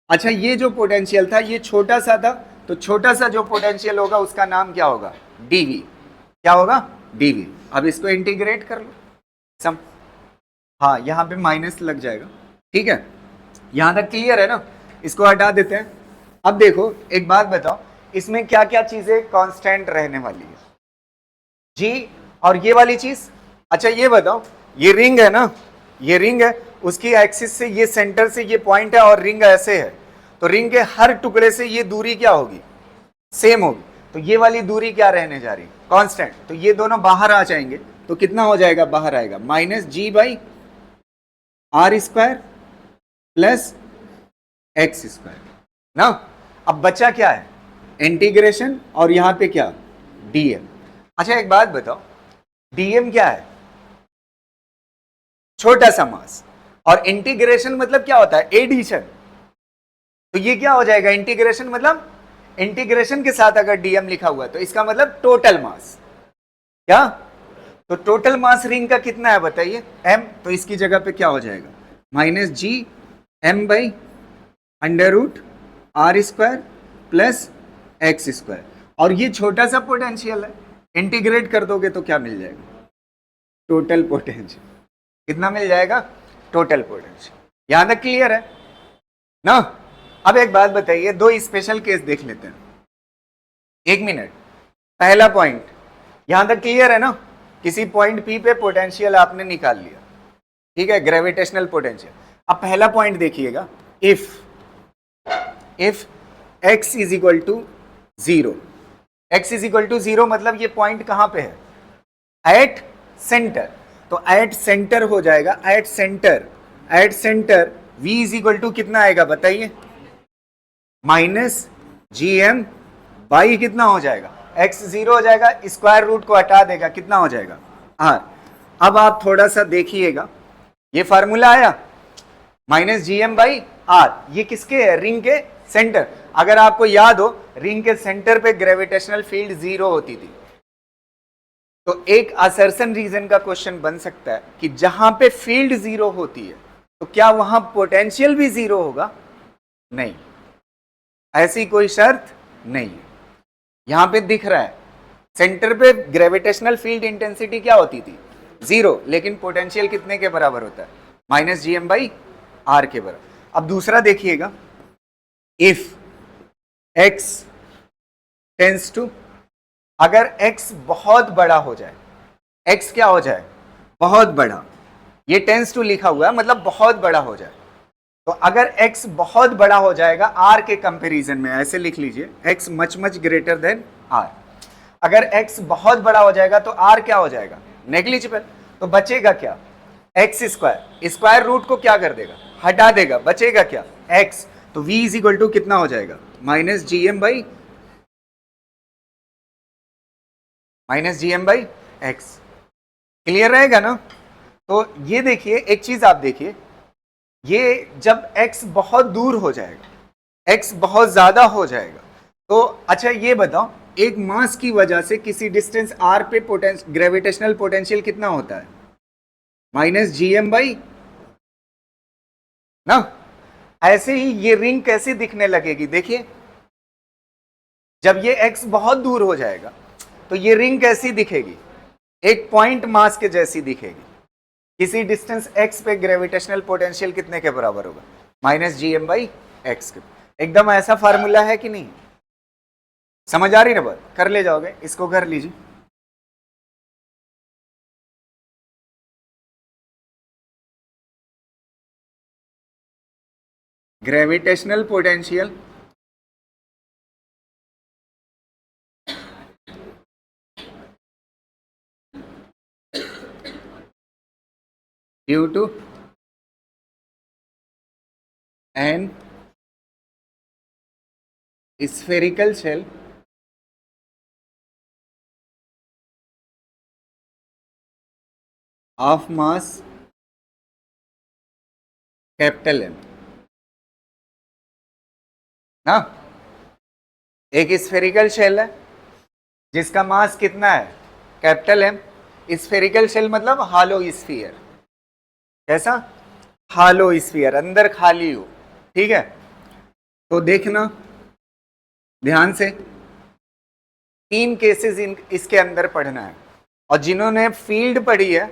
अच्छा ये जो पोटेंशियल था ये छोटा सा था, तो छोटा सा जो पोटेंशियल होगा उसका नाम क्या होगा? dv। क्या होगा? dv। अब इसको इंटीग्रेट कर लो सम, हाँ यहां पे माइनस लग जाएगा, ठीक है, यहां तक क्लियर है ना? इसको हटा देते हैं। अब देखो एक बात बताओ, इसमें क्या क्या चीजें कांस्टेंट रहने वाली है? जी, और ये वाली चीज, अच्छा ये बताओ, ये रिंग है ना, ये रिंग है, उसकी एक्सिस से ये सेंटर से ये पॉइंट है और रिंग ऐसे है, तो रिंग के हर टुकड़े से ये दूरी क्या होगी? सेम होगी। तो ये वाली दूरी क्या रहने जा रही? कांस्टेंट। तो ये दोनों बाहर आ जाएंगे, तो कितना हो जाएगा? बाहर आएगा minus g by r square plus x square ना। अब बचा क्या है? इंटीग्रेशन, और यहां पे क्या? dm। अच्छा एक बात बताओ, dm क्या है? छोटा सा मास, और इंटीग्रेशन मतलब क्या होता है? एडिशन। तो ये क्या हो जाएगा? इंटीग्रेशन मतलब, इंटीग्रेशन के साथ अगर dm लिखा हुआ है तो इसका मतलब टोटल मास। क्या? तो टोटल मास रिंग का कितना है बताइए? m। तो इसकी जगह पे क्या हो जाएगा? Minus g m by under root r square plus x square. और ये छोटा सा पोटेंशियल है, इंटीग्रेट कर दोगे तो क्या मिल जाएगा? Total potential. कितना मिल जाएगा? Total potential. यहां तक क्लियर है ना? अब एक बात बताइए, दो स्पेशल केस देख लेते हैं, एक मिनट। पहला पॉइंट यहां तक क्लियर है ना? किसी पॉइंट P पे पोटेंशियल आपने निकाल लिया, ठीक है, ग्रेविटेशनल पोटेंशियल। अब पहला पॉइंट देखिएगा, if x is equal to 0, x is equal to 0 मतलब ये पॉइंट कहां पे है? At centre. तो एट सेंटर हो जाएगा, at centre v is equal to कितना आएगा बताइए? माइनस gm बाई कितना हो जाएगा? x 0 हो जाएगा, स्क्वायर रूट को हटा देगा, कितना हो जाएगा? r। अब आप थोड़ा सा देखिएगा, ये फार्मूला आया माइनस gm बाई r, ये किसके है? रिंग के सेंटर। अगर आपको याद हो, रिंग के सेंटर पे ग्रेविटेशनल फील्ड 0 होती थी, तो एक असर्शन रीजन का क्वेश्चन बन सकता है कि जहां पे फील्ड 0 होती है तो क्या वहां पोटेंशियल भी 0 होगा? नहीं, ऐसी कोई शर्त नहीं है। यहां पे दिख रहा है सेंटर पे ग्रेविटेशनल फील्ड इंटेंसिटी क्या होती थी? 0, लेकिन पोटेंशियल कितने के बराबर होता है? माइनस gm बाई r के बराबर। अब दूसरा देखिएगा, इफ x टेंस टू, अगर x बहुत बड़ा हो जाए, x क्या हो जाए? बहुत बड़ा, ये टेंस टू लिखा हुआ है मतलब बहुत बड़ा हो जाए, तो अगर x बहुत बड़ा हो जाएगा r के कंपैरिजन में, ऐसे लिख लीजिए x much much greater than r। अगर x बहुत बड़ा हो जाएगा तो r क्या हो जाएगा, नेग्लिजिबल। तो बचेगा क्या, एक्स स्क्वायर, स्क्वायर रूट को क्या कर देगा, हटा देगा, बचेगा क्या, x। तो v इज इक्वल टू कितना हो जाएगा, minus G M by X. Clear रहेगा ना। तो ये देखिए एक चीज आप देखिए, ये जब x बहुत दूर हो जाएगा, x बहुत ज्यादा हो जाएगा, तो अच्छा ये बताओ, एक मास की वजह से किसी डिस्टेंस r पे ग्रेविटेशनल पोटेंशियल कितना होता है, माइनस जी एम बाई ना। ऐसे ही ये रिंग कैसे दिखने लगेगी, देखिए जब ये x बहुत दूर हो जाएगा तो ये रिंग कैसी दिखेगी, एक पॉइंट मास के जैसी दिखेगी। किसी डिस्टेंस x पे ग्रेविटेशनल पोटेंशियल कितने के बराबर होगा, minus G M by X के। एकदम ऐसा फार्मूला है कि नहीं, समझ आ रही ना बात, कर ले जाओगे, इसको कर लीजिए। Gravitational potential due to an spherical shell of mass capital M ना। एक स्फेरिकल शेल है जिसका मास कितना है, कैपिटल M। स्फेरिकल शेल मतलब हालो स्फीयर, कैसा, हालो स्फीयर, अंदर खाली हो, ठीक है। तो देखना ध्यान से, तीन केसेस इसके अंदर पढ़ना है, और जिन्होंने फील्ड पढ़ी है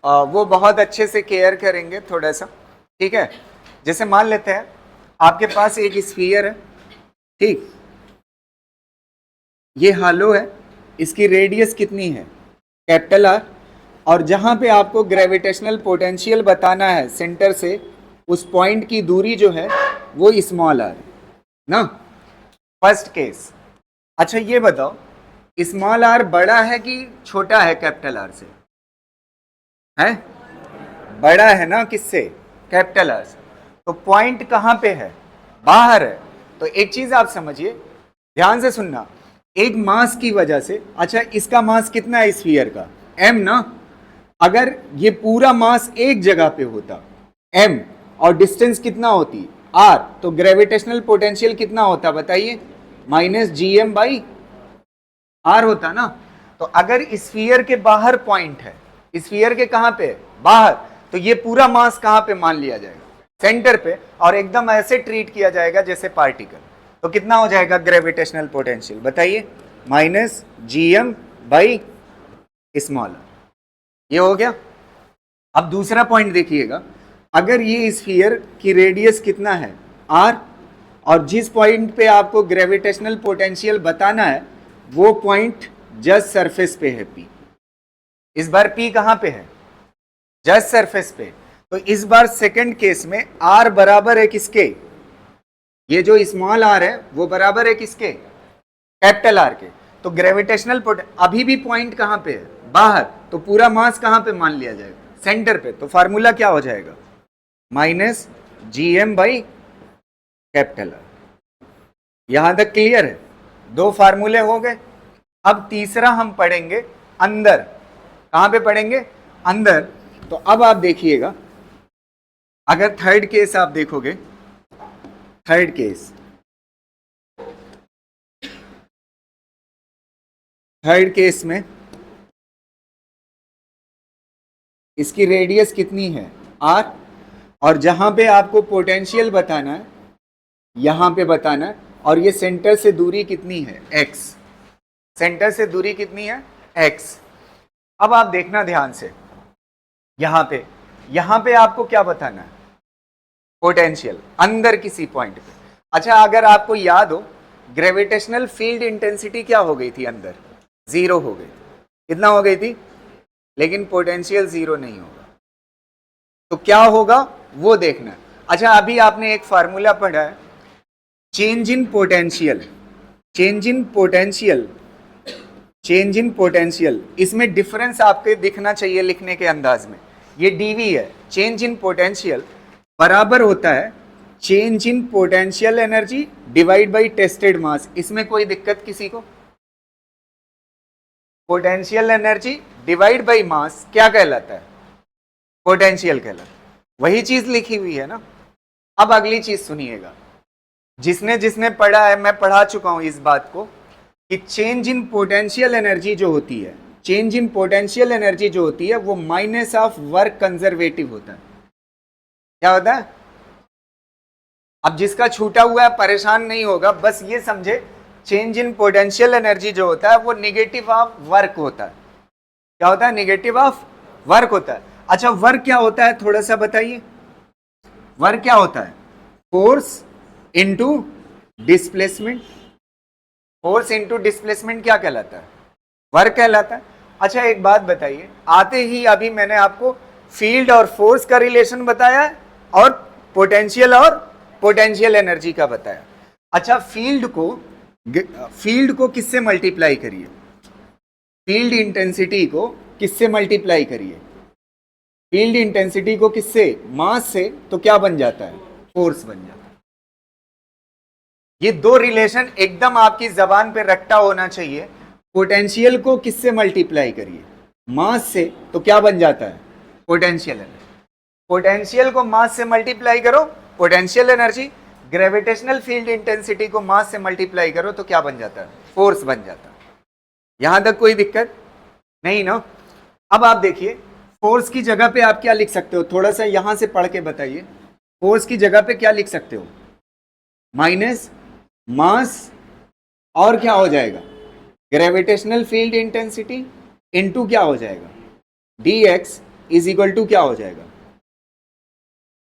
वो बहुत अच्छे से केयर करेंगे थोड़ा सा, ठीक है। जैसे मान लेते हैं आपके पास एक स्फीयर है, ठीक, ये हालो है, इसकी रेडियस कितनी है, कैपिटल आर, और जहां पे आपको ग्रेविटेशनल पोटेंशियल बताना है सेंटर से, उस पॉइंट की दूरी जो है वो स्मॉल आर ना, फर्स्ट केस। अच्छा ये बताओ, स्मॉल आर बड़ा है कि छोटा है कैपिटल आर से, है बड़ा है ना, किससे, कैपिटल आर से। तो पॉइंट कहां पे है, बाहर है। तो एक चीज आप समझिए, ध्यान से सुनना, एक मास की वजह से, अच्छा इसका मास कितना है स्फीयर का, m ना। अगर ये पूरा मास एक जगह पे होता m और डिस्टेंस कितना होती r, तो ग्रेविटेशनल पोटेंशियल कितना होता बताइए, minus G M by R होता ना। तो अगर स्फीयर के बाहर पॉइंट है, स्फीयर के कहां पे, बाहर, तो ये पूरा मास कहां पे मान लिया जाएगा, सेंटर पे, और एकदम ऐसे ट्रीट किया जाएगा जैसे पार्टिकल। तो कितना हो जाएगा ग्रेविटेशनल पोटेंशियल बताइए, minus G M by small, ये हो गया। अब दूसरा पॉइंट देखिएगा, अगर ये स्फीयर की रेडियस कितना है r, और जिस पॉइंट पे आपको ग्रेविटेशनल पोटेंशियल बताना है वो पॉइंट जस्ट सरफेस पे है P, इस बार P कहां पे है, जस्ट सरफेस पे। तो इस बार सेकंड केस में r बराबर है किसके, ये जो स्मॉल r है वो बराबर है किसके, कैपिटल R के। तो ग्रेविटेशनल अभी भी पॉइंट कहां पे है, बाहर, तो पूरा मास कहां पे मान लिया जाएगा, सेंटर पे। तो फार्मूला क्या हो जाएगा, minus G M by capital R। यहां तक क्लियर है, दो फार्मूले हो गए। अब तीसरा हम पढ़ेंगे अंदर, कहां पे पढ़ेंगे, अंदर। तो अब आप देखिएगा, अगर थर्ड केस आप देखोगे, थर्ड केस, थर्ड केस में इसकी रेडियस कितनी है r, और जहां पे आपको पोटेंशियल बताना है यहां पे बताना है, और ये सेंटर से दूरी कितनी है x, सेंटर से दूरी कितनी है x। अब आप देखना ध्यान से, यहां पे आपको क्या बताना है, पोटेंशियल अंदर किसी पॉइंट पे। अच्छा अगर आपको याद हो, ग्रेविटेशनल फील्ड इंटेंसिटी क्या हो गई थी अंदर, जीरो हो गई, कितना हो गई थी, लेकिन पोटेंशियल जीरो नहीं होगा। तो क्या होगा वो देखना है। अच्छा, अभी आपने एक फार्मूला पढ़ा है, change in potential, change in potential, change in potential, इसमें डिफरेंस आपके दिखना चाहिए लिखने के अंदाज में। ये डीवी है, चेंज इन पोटेंशियल बराबर होता है change in potential energy divide by tested mass. इसमें कोई दिक्कत किसी को? Potential energy divide by mass क्या कहलाता है? पोटेंशियल कहलाता है। वही चीज लिखी हुई है ना। अब अगली चीज सुनिएगा, जिसने जिसने पढ़ा है, मैं पढ़ा चुका हूं इस बात को कि चेंज इन पोटेंशियल एनर्जी जो होती है, चेंज इन पोटेंशियल एनर्जी जो होती है वो माइनस ऑफ वर्क कंजर्वेटिव होता है। क्या होता है? अब जिसका छूटा हुआ है परेशान नहीं होगा, बस ये समझे चेंज इन पोटेंशियल एनर्जी जो होता है वो निगेटिव ऑफ वर्क होता है। क्या होता है? निगेटिव ऑफ वर्क होता है। अच्छा, वर्क क्या होता है थोड़ा सा बताइए। वर्क क्या होता है? Force into displacement. Force into displacement क्या कहलाता है? वर्क कहलाता है। अच्छा, एक बात बताइए, आते ही अभी मैंने आपको फील्ड और फोर्स का रिलेशन बताया है और पोटेंशियल एनर्जी का बताया। अच्छा, फील्ड को किससे मल्टीप्लाई करिए? फील्ड इंटेंसिटी को किससे मल्टीप्लाई करिए? फील्ड इंटेंसिटी को किससे? मास से। तो क्या बन जाता है? फोर्स बन जाता है। ये दो रिलेशन एकदम आपकी जबान पे रट्टा होना चाहिए। पोटेंशियल को किससे मल्टीप्लाई करिए? मास से। तो क्या बन जाता है? Potential energy. पोटेंशियल को मास से मल्टीप्लाई करो, potential energy. Gravitational field intensity को मास से मल्टीप्लाई करो तो क्या बन जाता है? फोर्स बन जाता है। यहां तक कोई दिक्कत नहीं ना? अब आप देखिए, फोर्स की जगह पे आप क्या लिख सकते हो? थोड़ा सा यहां से पढ़ के बताइए। फोर्स की जगह पे क्या लिख सकते हो? माइनस मास और क्या हो जाएगा? ग्रेविटेशनल फील्ड इंटेंसिटी इनटू क्या हो जाएगा? dx इज इक्वल टू क्या हो जाएगा?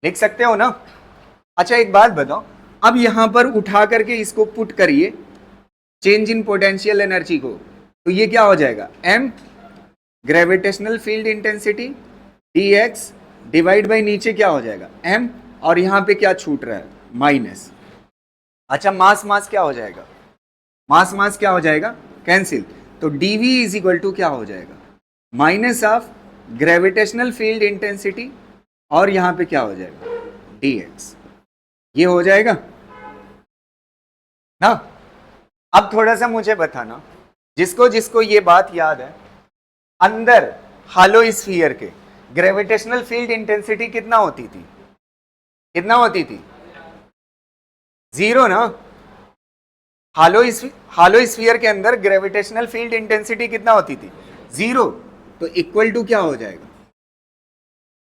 लिख सकते हो ना? अच्छा, एक बात बताओ, अब यहां पर उठा करके इसको पुट करिए चेंज इन पोटेंशियल एनर्जी को, तो ये क्या हो जाएगा? m gravitational field intensity dx divide by नीचे क्या हो जाएगा? m, और यहां पे क्या छूट रहा है? माइनस। अच्छा, मास क्या हो जाएगा? मास क्या हो जाएगा? कैंसिल। तो dv इज इक्वल टू क्या हो जाएगा? Minus of gravitational field intensity और यहां पे क्या हो जाएगा? dx। ये हो जाएगा ना? अब थोड़ा सा मुझे बताना, जिसको जिसको ये बात याद है, अंदर हालो स्फीयर के ग्रेविटेशनल फील्ड इंटेंसिटी कितना होती थी? कितना होती थी? जीरो ना? हालो स्फीयर के अंदर ग्रेविटेशनल फील्ड इंटेंसिटी कितना होती थी? जीरो। तो इक्वल टू क्या हो जाएगा?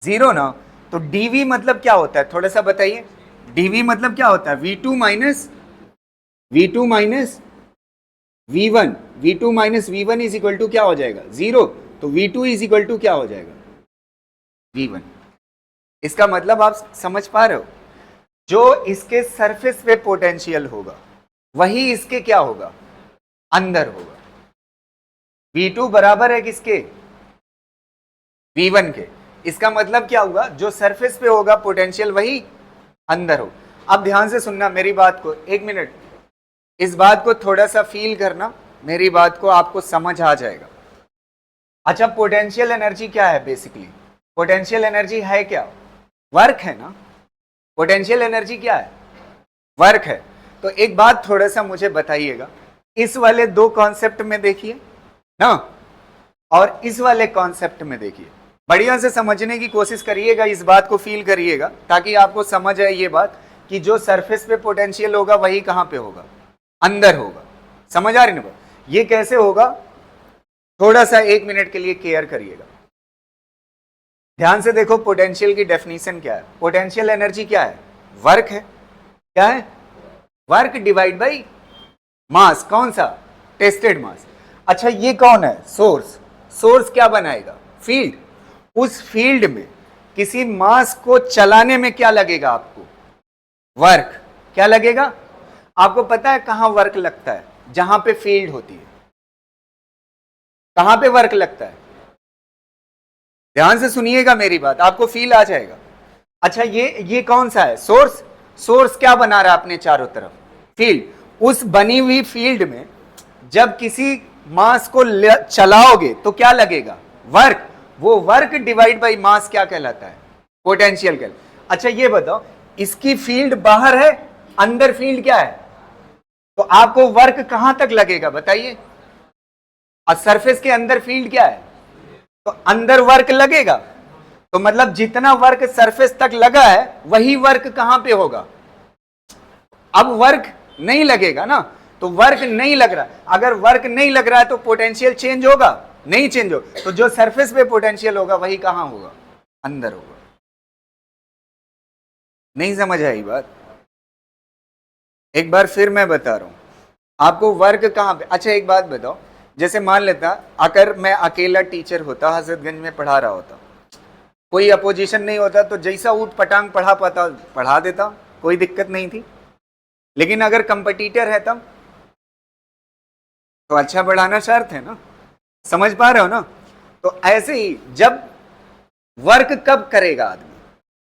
जीरो ना? तो dv मतलब क्या होता है थोड़ा सा बताइए। dv मतलब क्या होता है? v2 minus v1। v2 minus v1 is equal to क्या हो जाएगा? जीरो। तो v2 इज इक्वल टू क्या हो जाएगा? v1। इसका मतलब आप समझ पा रहे हो? जो इसके सरफेस पे पोटेंशियल होगा वही इसके क्या होगा? अंदर होगा। v2 बराबर है किसके? v1 के। इसका मतलब क्या हुआ? जो सरफेस पे होगा पोटेंशियल वही अंदर हो। अब ध्यान से सुनना मेरी बात को, एक मिनट, इस बात को थोड़ा सा फील करना, मेरी बात को आपको समझ आ जाएगा। अच्छा, पोटेंशियल एनर्जी क्या है? बेसिकली पोटेंशियल एनर्जी है क्या? वर्क है ना? पोटेंशियल एनर्जी क्या है? वर्क है। तो एक बात थोड़ा सा मुझे बताइएगा, इस वाले दो कॉन्सेप्ट में देखिए ना, और इस वाले कॉन्सेप्ट में देखिए। बढ़िया से समझने की कोशिश करिएगा, इस बात को फील करिएगा ताकि आपको समझ आए ये बात कि जो सरफेस पे पोटेंशियल होगा वही कहां पे होगा? अंदर होगा। समझ आ रही ना? ये कैसे होगा? थोड़ा सा एक मिनट के लिए केयर करिएगा, ध्यान से देखो। पोटेंशियल की डेफिनेशन क्या है? पोटेंशियल एनर्जी क्या है? वर्क है। क्या है? Work divide by mass. कौन सा? टेस्टेड मास। अच्छा, ये कौन है? सोर्स। सोर्स क्या बनाएगा? फील्ड। उस फील्ड में किसी मास को चलाने में क्या लगेगा आपको? वर्क। क्या लगेगा? आपको पता है कहां वर्क लगता है? जहां पे फील्ड होती है। कहां पे वर्क लगता है? ध्यान से सुनिएगा मेरी बात, आपको फील आ जाएगा। अच्छा ये कौन सा है? सोर्स। सोर्स क्या बना रहा है अपने चारों तरफ? फील्ड। उस बनी हुई फील्ड में जब किसी मास को चलाओगे तो क्या लगेगा? वर्क। वो वर्क डिवाइड बाई मास क्या कहलाता है? पोटेंशियल कहलाता। अच्छा ये बताओ, इसकी फील्ड बाहर है, अंदर फील्ड क्या है? तो आपको वर्क कहां तक लगेगा बताइए? और सरफेस के अंदर फील्ड क्या है? तो अंदर वर्क लगेगा। तो मतलब जितना वर्क सरफेस तक लगा है वही वर्क कहां पे होगा? अब वर्क नहीं लगेगा ना, तो वर्क नहीं लग रहा। अगर वर्क नहीं लग रहा है तो पोटेंशियल चेंज होगा? नहीं चेंज हो। तो जो सरफेस पे पोटेंशियल होगा वही कहां होगा? अंदर होगा। नहीं समझ आई बात? एक बार फिर मैं बता रहा हूं आपको, वर्क कहां पे। अच्छा एक बात बताओ, जैसे मान लेता अगर मैं अकेला टीचर होता, हजरतगंज में पढ़ा रहा होता, कोई अपोजिशन नहीं होता, तो जैसा ऊट पटांग पढ़ा पाता पढ़ा देता, कोई दिक्कत नहीं थी। लेकिन अगर कंपटीटर है तब तो अच्छा पढ़ाना शर्त है ना। समझ पा रहे हो ना? तो ऐसे ही जब वर्क कब करेगा आदमी,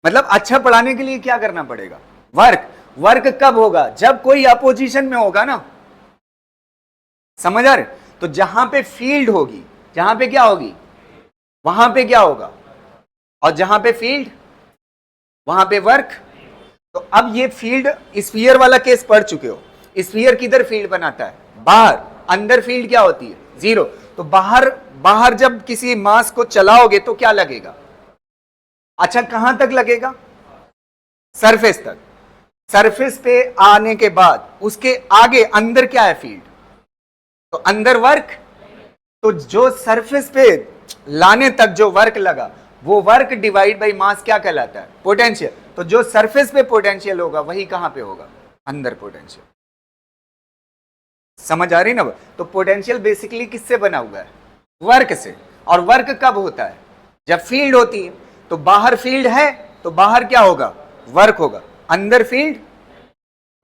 मतलब अच्छा पढ़ाने के लिए क्या करना पड़ेगा? वर्क। वर्क कब होगा? जब कोई अपोजिशन में होगा ना। समझ आ रहे? तो जहां पे फील्ड होगी, जहां पे क्या होगी, वहां पे क्या होगा? और जहां पे फील्ड वहां पे वर्क। तो अब ये फील्ड, स्फीयर वाला केस पढ़ चुके हो। स्फीयर किधर फील्ड बनाता है? बाहर। अंदर फील्ड क्या होती है? जीरो। तो बाहर, बाहर जब किसी मास को चलाओगे तो क्या लगेगा? अच्छा कहां तक लगेगा? सरफेस तक। सरफेस पे आने के बाद उसके आगे अंदर क्या है? फील्ड। तो अंदर वर्क। तो जो सरफेस पे लाने तक जो वर्क लगा, वो वर्क डिवाइड बाई मास क्या कहलाता है? पोटेंशियल। तो जो सरफेस पे पोटेंशियल होगा वही कहां पे होगा? अंदर पोटेंशियल। समझ आ रही ना? तो पोटेंशियल बेसिकली किससे बना हुआ है? वर्क से। और वर्क कब होता है? जब फील्ड होती है। तो बाहर फील्ड है तो बाहर क्या होगा? वर्क होगा। अंदर फील्ड।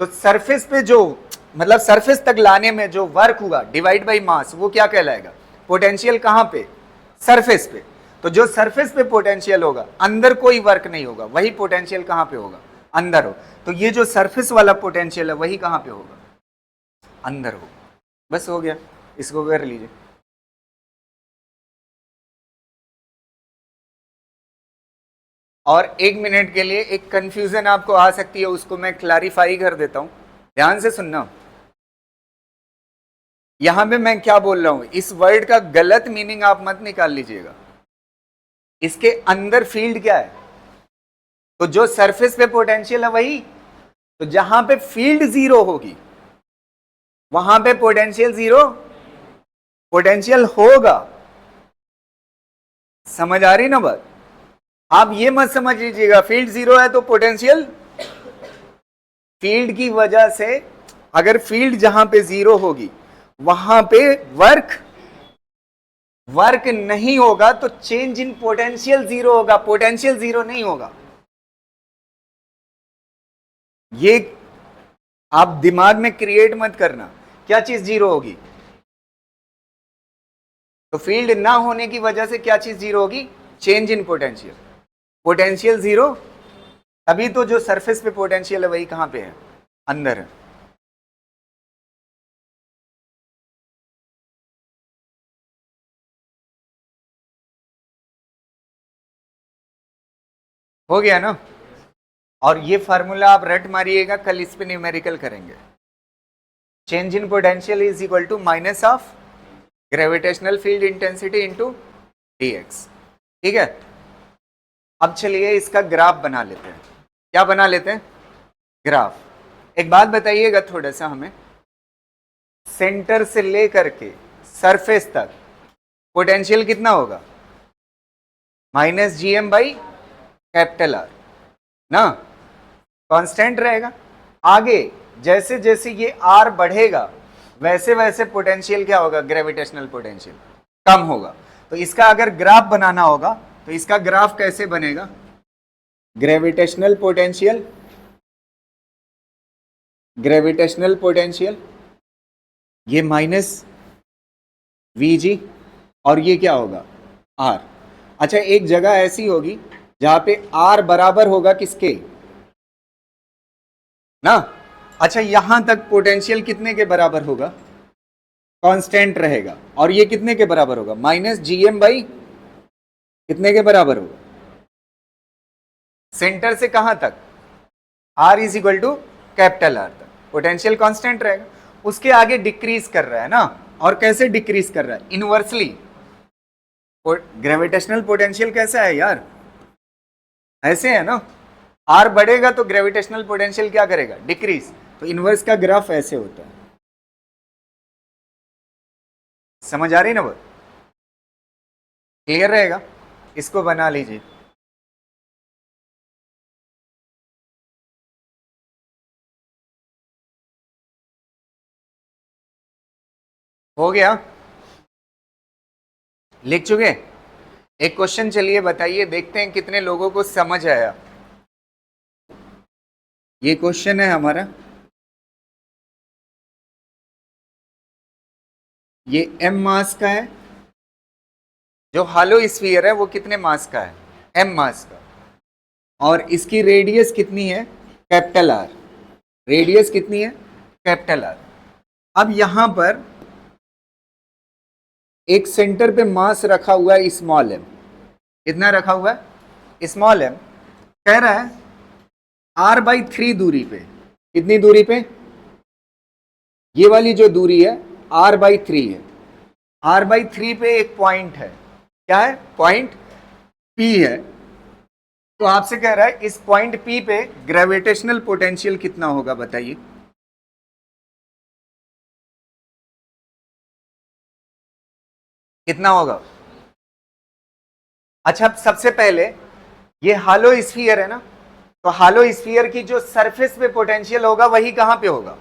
तो सरफेस पे जो, मतलब सरफेस तक लाने में जो वर्क हुआ डिवाइड बाई मास, वो क्या कहलाएगा? पोटेंशियल। कहां पे? सरफेस पे। तो जो सरफेस पे पोटेंशियल होगा, अंदर कोई वर्क नहीं होगा, वही पोटेंशियल कहां पे होगा? अंदर हो। तो ये जो सरफेस वाला पोटेंशियल है वही कहां पे होगा? अंदर होगा। बस हो गया, इसको कर लीजिए। और एक मिनट के लिए एक कंफ्यूजन आपको आ सकती है, उसको मैं क्लैरिफाई कर देता हूं, ध्यान से सुनना। यहां पे मैं क्या बोल रहा हूं, इस वर्ड का गलत मीनिंग आप मत निकाल लीजिएगा। इसके अंदर फील्ड क्या है? तो जो सरफेस पे पोटेंशियल है वही। तो जहां पे फील्ड जीरो होगी वहां पे पोटेंशियल जीरो, पोटेंशियल होगा। समझ आ रही ना बात? आप ये मत समझ लीजिएगा फील्ड जीरो है तो पोटेंशियल। फील्ड की वजह से, अगर फील्ड जहां पे जीरो होगी वहां पे वर्क, वर्क नहीं होगा तो चेंज इन पोटेंशियल जीरो होगा, पोटेंशियल जीरो नहीं होगा। ये आप दिमाग में क्रिएट मत करना। क्या चीज जीरो होगी? तो फील्ड ना होने की वजह से क्या चीज जीरो होगी? Change in potential. Potential zero, तभी तो जो सरफेस पे पोटेंशियल है वही कहां पे है? अंदर है। हो गया ना? और ये फार्मूला आप रट मारिएगा, कल इस पे न्यूमेरिकल करेंगे। Change in potential is equal to minus of gravitational field intensity into dx। ठीक है? अब चलिए इसका ग्राफ बना लेते हैं। क्या बना लेते हैं? ग्राफ। एक बात बताइएगा थोड़ा सा हमें, सेंटर से लेकर के सरफेस तक पोटेंशियल कितना होगा? -gm बाई कैपिटल आर ना, कांस्टेंट रहेगा। आगे जैसे जैसे ये आर बढ़ेगा वैसे वैसे पोटेंशियल क्या होगा? ग्रेविटेशनल पोटेंशियल कम होगा। तो इसका अगर ग्राफ बनाना होगा तो इसका ग्राफ कैसे बनेगा? ग्रेविटेशनल पोटेंशियल, ग्रेविटेशनल पोटेंशियल, ये माइनस वी जी, और ये क्या होगा? आर। अच्छा एक जगह ऐसी होगी जहां पे आर बराबर होगा किसके ना। अच्छा, यहां तक पोटेंशियल कितने के बराबर होगा, कांस्टेंट रहेगा, और ये कितने के बराबर होगा, माइनस जीएम बाई कितने के बराबर होगा, सेंटर से कहां तक, R is equal to capital R तक पोटेंशियल कांस्टेंट रहेगा। उसके आगे डिक्रीज कर रहा है ना, और कैसे डिक्रीज कर रहा है, इनवर्सली। ग्रेविटेशनल पोटेंशियल कैसा है यार, ऐसे है ना, आर बढ़ेगा तो ग्रेविटेशनल पोटेंशियल क्या करेगा, डिक्रीज। तो इनवर्स का ग्राफ ऐसे होता है। समझ आ रही ना वो, क्लियर रहेगा, इसको बना लीजिए। हो गया, लिख चुके। एक क्वेश्चन चलिए बताइए, देखते हैं कितने लोगों को समझ आया। ये क्वेश्चन है हमारा, ये m मास का है, जो हालो स्फीयर है वो कितने मास का है, m मास का, और इसकी रेडियस कितनी है, कैपिटल आर, रेडियस कितनी है, कैपिटल आर। अब यहां पर एक सेंटर पे मास रखा हुआ है स्मॉल m, कितना रखा हुआ है, स्मॉल m, कह रहा है r/3 दूरी पे, कितनी दूरी पे, ये वाली जो दूरी है r/3 है, r/3 पे एक पॉइंट है, क्या है, पॉइंट P है। तो आपसे कह रहा है इस पॉइंट P पे ग्रेविटेशनल पोटेंशियल कितना होगा, बताइए। कितना होगा। अच्छा, सबसे पहले ये हालो स्फीयर है ना, तो हालो स्फीयर की जो सरफेस पे पोटेंशियल होगा वही कहां पे होगा,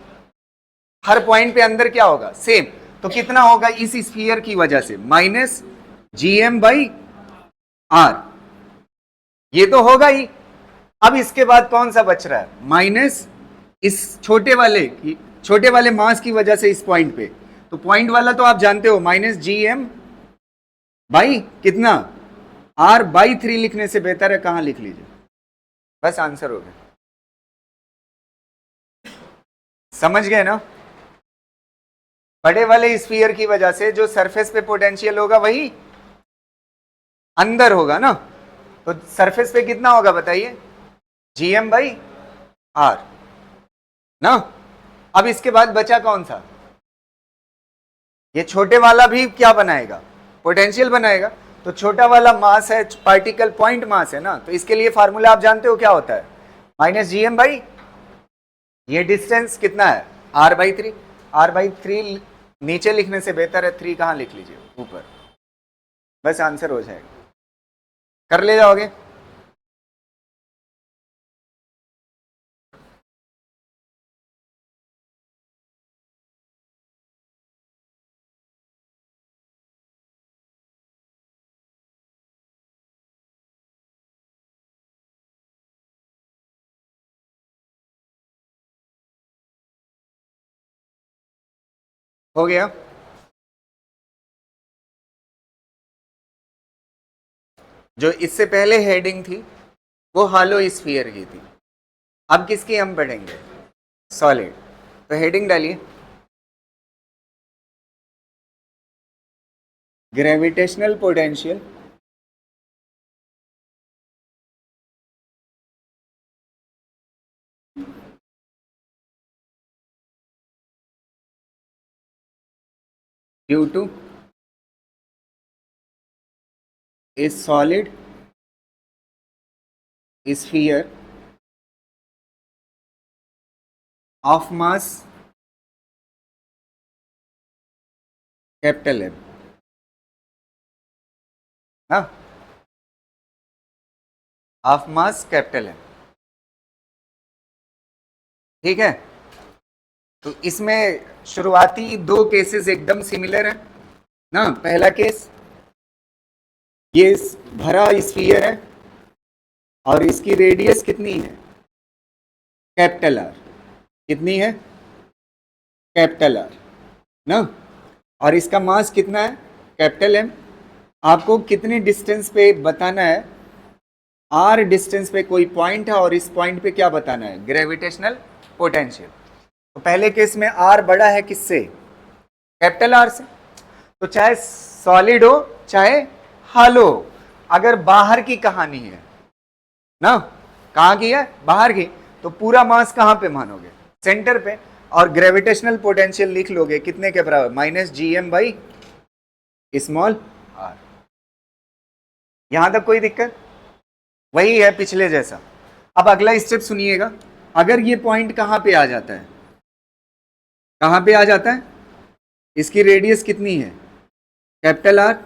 हर पॉइंट पे अंदर क्या होगा, सेम। तो कितना होगा इस स्फीयर की वजह से, माइनस GM/R, ये तो होगा ही। अब इसके बाद कौन सा बच रहा है, माइनस इस छोटे वाले मास की वजह से इस पॉइंट पे, तो पॉइंट वाला तो आप जानते हो, माइनस GM/, कितना, R/3 लिखने से बेहतर है कहां लिख लीजिए, बस आंसर हो गया। समझ गए ना, बड़े वाले स्फीयर की वजह से जो सरफेस पे पोटेंशियल होगा वही अंदर होगा ना, तो सरफेस पे कितना होगा बताइए, GM/R ना। अब इसके बाद बचा कौन सा, ये छोटे वाला भी क्या बनाएगा, पोटेंशियल बनाएगा। तो छोटा वाला मास है, पार्टिकल पॉइंट मास है ना, तो इसके लिए फार्मूला आप जानते हो क्या होता है, माइनस GM/, ये डिस्टेंस कितना है, R/3, R/3 नीचे लिखने से बेहतर है 3 कहां लिख लीजिए, ऊपर, बस आंसर हो जाएगा, कर ले जाओगे। हो गया, जो इससे पहले हेडिंग थी वो हालो स्फीयर की थी, अब किसकी हम पढ़ेंगे, सॉलिड। तो हेडिंग डालिए, gravitational potential due to a solid sphere of mass capital M, हाँ, ऑफ मास कैपिटल M, ठीक है। तो इसमें शुरुआती 2 केसेस एकदम सिमिलर है ना। पहला केस, ये भरा स्फीयर है और इसकी रेडियस कितनी है, कैपिटल R, कितनी है, कैपिटल R ना, और इसका मास कितना है, कैपिटल M। आपको कितनी डिस्टेंस पे बताना है, आर डिस्टेंस पे कोई पॉइंट है और इस पॉइंट पे क्या बताना है, ग्रेविटेशनल पोटेंशियल। तो पहले केस में आर बड़ा है किससे, कैपिटल आर से। तो चाहे सॉलिड हो चाहे हालो हो, अगर बाहर की कहानी है ना, कहां की है, बाहर की, तो पूरा मास कहां पे मानोगे, सेंटर पे, और ग्रेविटेशनल पोटेंशियल लिख लोगे कितने के बराबर, minus GM by small R. यहां तक कोई दिक्कत, वही है पिछले जैसा। अब अगला स्टेप सुनिएगा, अगर ये पॉइंट कहां पे आ जाता है, कहां पे आ जाता है, इसकी रेडियस कितनी है, कैपिटल आर,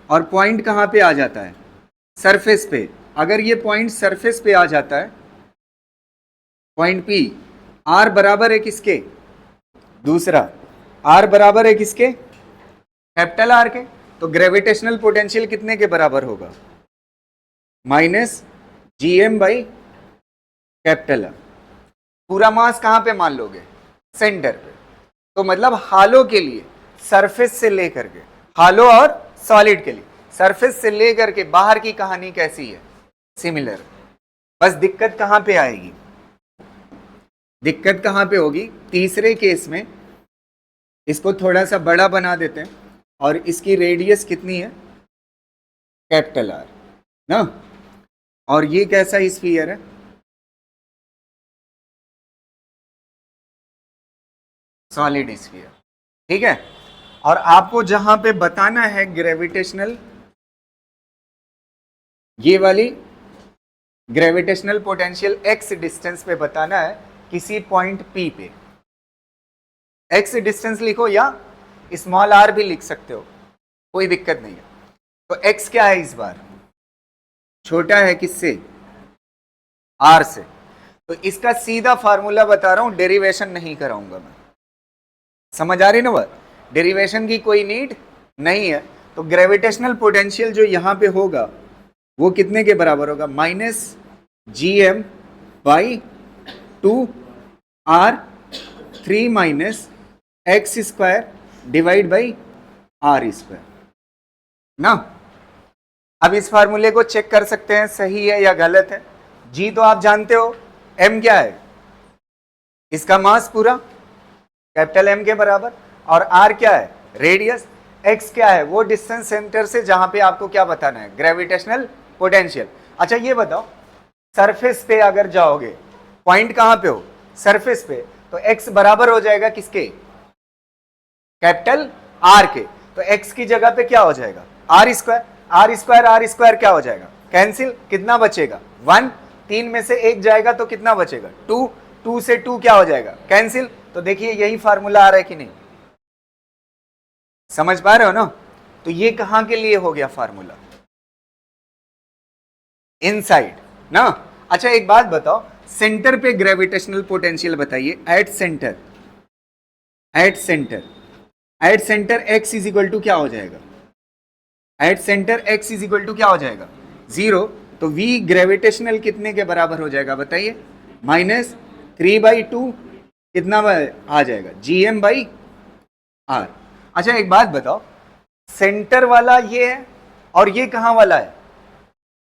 और पॉइंट कहां पे आ जाता है, सरफेस पे। अगर ये पॉइंट सरफेस पे आ जाता है, पॉइंट पी, आर बराबर है किसके, दूसरा, आर बराबर है किसके, कैपिटल आर के, तो ग्रेविटेशनल पोटेंशियल कितने के बराबर होगा, minus GM by capital R. पूरा मास कहां पे मान लोगे, सेंटर पे। तो मतलब हालो के लिए सरफेस से लेकर के, हालो और सॉलिड के लिए सरफेस से लेकर के बाहर की कहानी कैसी है, सिमिलर। बस दिक्कत कहां पे आएगी, दिक्कत कहां पे होगी, तीसरे केस में इसको थोड़ा सा बड़ा बना देते हैं और इसकी रेडियस कितनी है, कैपिटल आर ना, और ये कैसा स्फीयर है, सॉलिड स्फीयर, ठीक है। और आपको जहां पे बताना है ग्रेविटेशनल, ये वाली ग्रेविटेशनल पोटेंशियल x डिस्टेंस पे बताना है, किसी पॉइंट P पे। x डिस्टेंस लिखो या स्मॉल r भी लिख सकते हो, कोई दिक्कत नहीं है। तो x क्या है इस बार, छोटा है किससे, r से। तो इसका सीधा फार्मूला बता रहा हूं, डेरिवेशन नहीं कराऊंगा मैं, समझ आ रही ना बात, डेरिवेशन की कोई नीड नहीं है। तो ग्रेविटेशनल पोटेंशियल जो यहां पे होगा वो कितने के बराबर होगा, minus GM by 2R 3 minus x square divide by R square ना। अब इस फार्मूले को चेक कर सकते हैं सही है या गलत है। G तो आप जानते हो, M क्या है, इसका मास पूरा कैपिटल M के बराबर, और R क्या है, रेडियस, X क्या है, वो डिस्टेंस सेंटर से जहां पे आपको क्या बताना है, ग्रेविटेशनल पोटेंशियल। अच्छा ये बताओ, सरफेस पे अगर जाओगे, पॉइंट कहां पे हो, सरफेस पे, तो x बराबर हो जाएगा किसके, कैपिटल R के। तो x की जगह पे क्या हो जाएगा, R square, R square, R square क्या हो जाएगा, कैंसिल, कितना बचेगा 1, 3 में से 1 जाएगा तो कितना बचेगा 2, 2 से 2 क्या हो जाएगा, कैंसिल। तो देखिए यही फार्मूला आ रहा है कि नहीं, समझ पा रहे हो ना। तो ये कहां के लिए हो गया फार्मूला, इनसाइड ना। अच्छा एक बात बताओ, सेंटर पे ग्रेविटेशनल पोटेंशियल बताइए, at centre, at centre, at centre x is equal to क्या हो जाएगा, at centre x is equal to क्या हो जाएगा, 0। तो v ग्रेविटेशनल कितने के बराबर हो जाएगा बताइए, माइनस 3/2 कितना आ जाएगा, GM बाई R। अच्छा एक बात बताओ, सेंटर वाला ये है और ये कहां वाला है,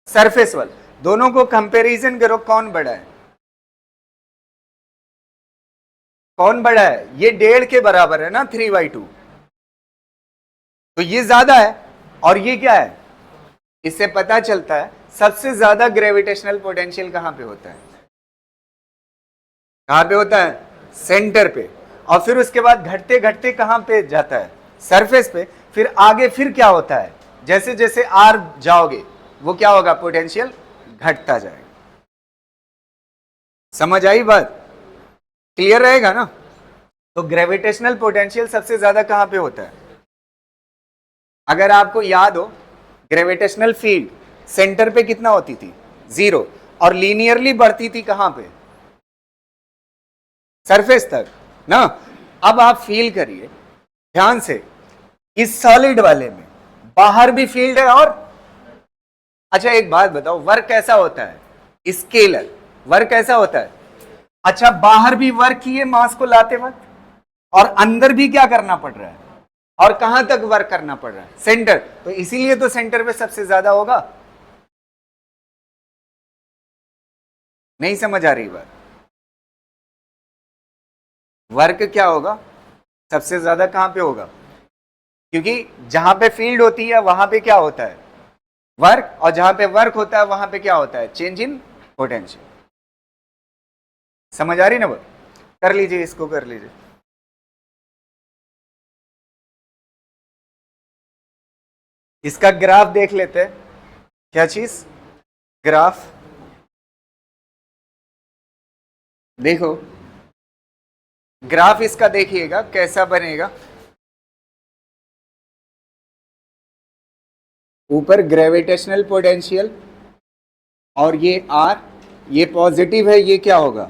सरफेस वाला, दोनों को कंपैरिजन करो, कौन बड़ा है, कौन बड़ा है, ये 1.5 के बराबर है ना, 3/2, तो ये ज्यादा है, और ये क्या है, इससे पता चलता है सबसे ज्यादा ग्रेविटेशनल पोटेंशियल कहां पे होता है, कहां पे होता है, सेंटर पे। और फिर उसके बाद घटते घटते कहां पे जाता है, सरफेस पे। फिर आगे फिर क्या होता है, जैसे जैसे आर जाओगे वो क्या होगा, पोटेंशियल घटता जाएगा। समझ आई बात, क्लियर रहेगा ना। तो ग्रेविटेशनल पोटेंशियल सबसे ज्यादा कहां पे होता है, अगर आपको याद हो, ग्रेविटेशनल फील्ड सेंटर पे कितना होती थी, 0, और लीनियरली बढ़ती थी कहां पे, सरफेस तक ना। अब आप फील करिए ध्यान से, इस सॉलिड वाले में बाहर भी फील्ड है, और अच्छा एक बात बताओ, वर्क कैसा होता है, स्केलर वर्क कैसा होता है। अच्छा बाहर भी वर्क किए मास को लाते वक्त, और अंदर भी क्या करना पड़ रहा है, और कहां तक वर्क करना पड़ रहा है, सेंटर। तो इसीलिए तो सेंटर पे सबसे ज्यादा होगा। नहीं समझ आ रही बात? वर्क क्या होगा, सबसे ज्यादा कहां पे होगा? क्योंकि जहां पे फील्ड होती है वहां पे क्या होता है, वर्क, और जहां पे वर्क होता है वहां पे क्या होता है, चेंज इन पोटेंशियल। समझ आ रही ना बात? कर लीजिए, इसको कर लीजिए। इसका ग्राफ देख लेते हैं। क्या चीज? ग्राफ देखो, ग्राफ इसका देखिएगा कैसा बनेगा। ऊपर ग्रेविटेशनल पोटेंशियल और ये आर, ये पॉजिटिव है, ये क्या होगा,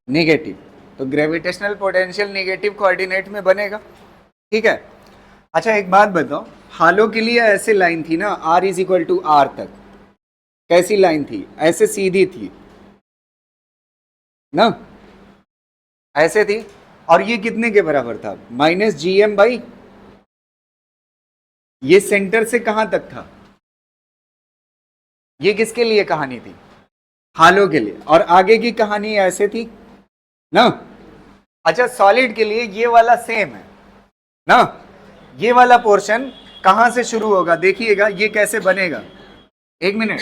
नेगेटिव। तो ग्रेविटेशनल पोटेंशियल नेगेटिव कोऑर्डिनेट में बनेगा। ठीक है। अच्छा एक बात बताओ, हालों के लिए ऐसे लाइन थी ना, R is equal to R तक, कैसी लाइन थी, ऐसे सीधी थी ना, ऐसे थी। और ये कितने के बराबर था, माइनस जी एम बाई, ये सेंटर से कहां तक था, ये किसके लिए कहानी थी, हालों के लिए। और आगे की कहानी ऐसे थी ना। अच्छा सॉलिड के लिए ये वाला सेम है ना, ये वाला पोर्शन कहां से शुरू होगा, देखिएगा ये कैसे बनेगा। एक मिनट,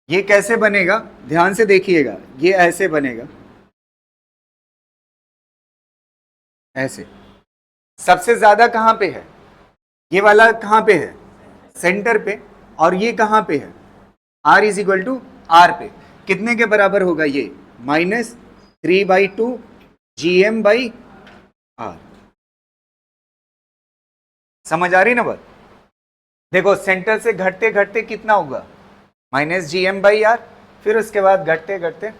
ये कैसे बनेगा, ध्यान से देखिएगा, ये ऐसे बनेगा, ऐसे। सबसे ज्यादा कहां पे है, ये वाला कहां पे है, सेंटर पे। और ये कहां पे है, R is equal to R पे। कितने के बराबर होगा ये, minus 3/2 G M by R. समझ आ रही ना बात? देखो सेंटर से घटते घटते कितना होगा, minus G M by R. फिर उसके बाद घटते घटते,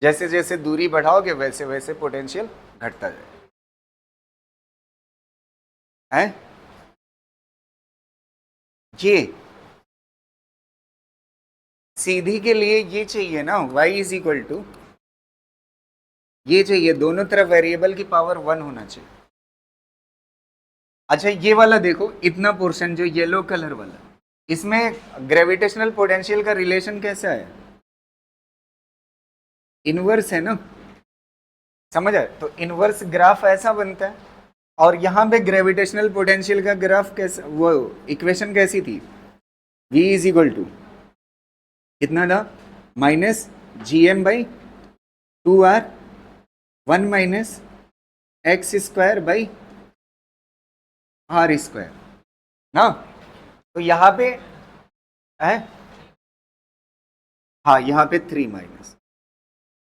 जैसे जैसे दूरी बढ़ाओगे वैसे वैसे पोटेंशियल घटता जाएगा। है ये सीधी के लिए ये चाहिए ना, y इज इक्वल टू, ये चाहिए, दोनों तरफ वेरिएबल की पावर 1 होना चाहिए। अच्छा ये वाला देखो, इतना पोर्शन जो येलो कलर वाला, इसमें ग्रेविटेशनल पोटेंशियल का रिलेशन कैसा है, इनवर्स है ना। समझ आए? तो इनवर्स ग्राफ ऐसा बनता है। और यहां पे ग्रेविटेशनल पोटेंशियल का ग्राफ कैसा, वो इक्वेशन कैसी थी, v इज इक्वल टू कितना था, minus G M by 2r 1 minus X square by R square ना। तो यहां पे है, हाँ यहाँ पे 3 माइनस,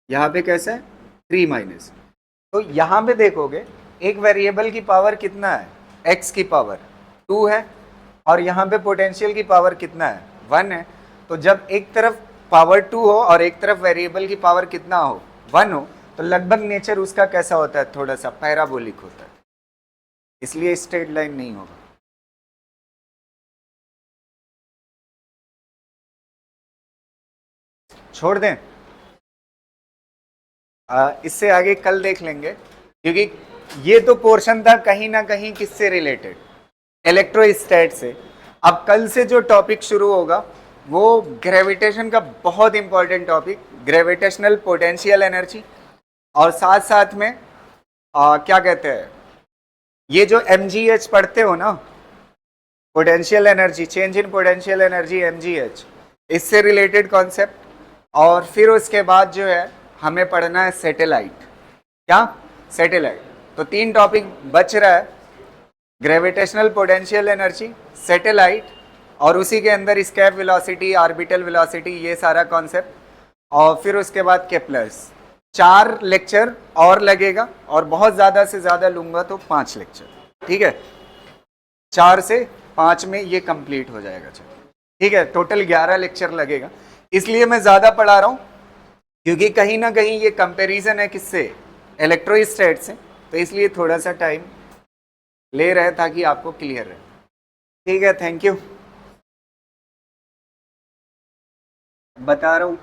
यहाँ पे कैसा है 3 माइनस। तो यहां पे देखोगे एक वेरिएबल की पावर कितना है, x की पावर 2 है, और यहाँ पे पोटेंशियल की पावर कितना है, 1 है। तो जब एक तरफ पावर 2 हो और एक तरफ वेरिएबल की पावर कितना हो, 1 हो, तो लगभग नेचर उसका कैसा होता है, थोड़ा सा पैराबोलिक होता है, इसलिए स्ट्रेट लाइन नहीं होगा। छोड़ दें, इससे आगे कल देख लेंगे, क्योंकि ये तो पोर्शन था कहीं ना कहीं किससे रिलेटेड, इलेक्ट्रोस्टैट से। अब कल से जो टॉपिक शुरू होगा वो ग्रेविटेशन का बहुत important topic, gravitational potential energy. और साथ साथ में क्या कहते हैं, ये जो mgh पढ़ते हो ना, potential energy, change in potential energy mgh, इससे रिलेटेड कॉन्सेप्ट। और फिर उसके बाद जो है हमें पढ़ना है सैटेलाइट। क्या? सैटेलाइट। तो 3 टॉपिक बच रहा है, ग्रेविटेशनल पोटेंशियल एनर्जी, सैटेलाइट, और उसी के अंदर स्केप वेलोसिटी, ऑर्बिटल वेलोसिटी, ये सारा कॉन्सेप्ट। और फिर उसके बाद केप्लर्स। 4 लेक्चर और लगेगा, और बहुत ज़्यादा से ज़्यादा लूँगा तो 5 लेक्चर। ठीक है, 4 से 5 में ये कंप्लीट हो जाएगा। ठीक है, टोटल 11 लेक्चर लगेगा। इसलिए मैं ज़्यादा पढ़ा रहा हूँ, क्योंकि कहीं ना कहीं ये कंपैरिजन है किससे, इलेक्ट्रोस्टैट से, तो इसलिए थोड़ा सा टाइम ले रहे हैं ताकि आपको क्लियर रहे। ठीक है, थैंक यू। बता रहा हूँ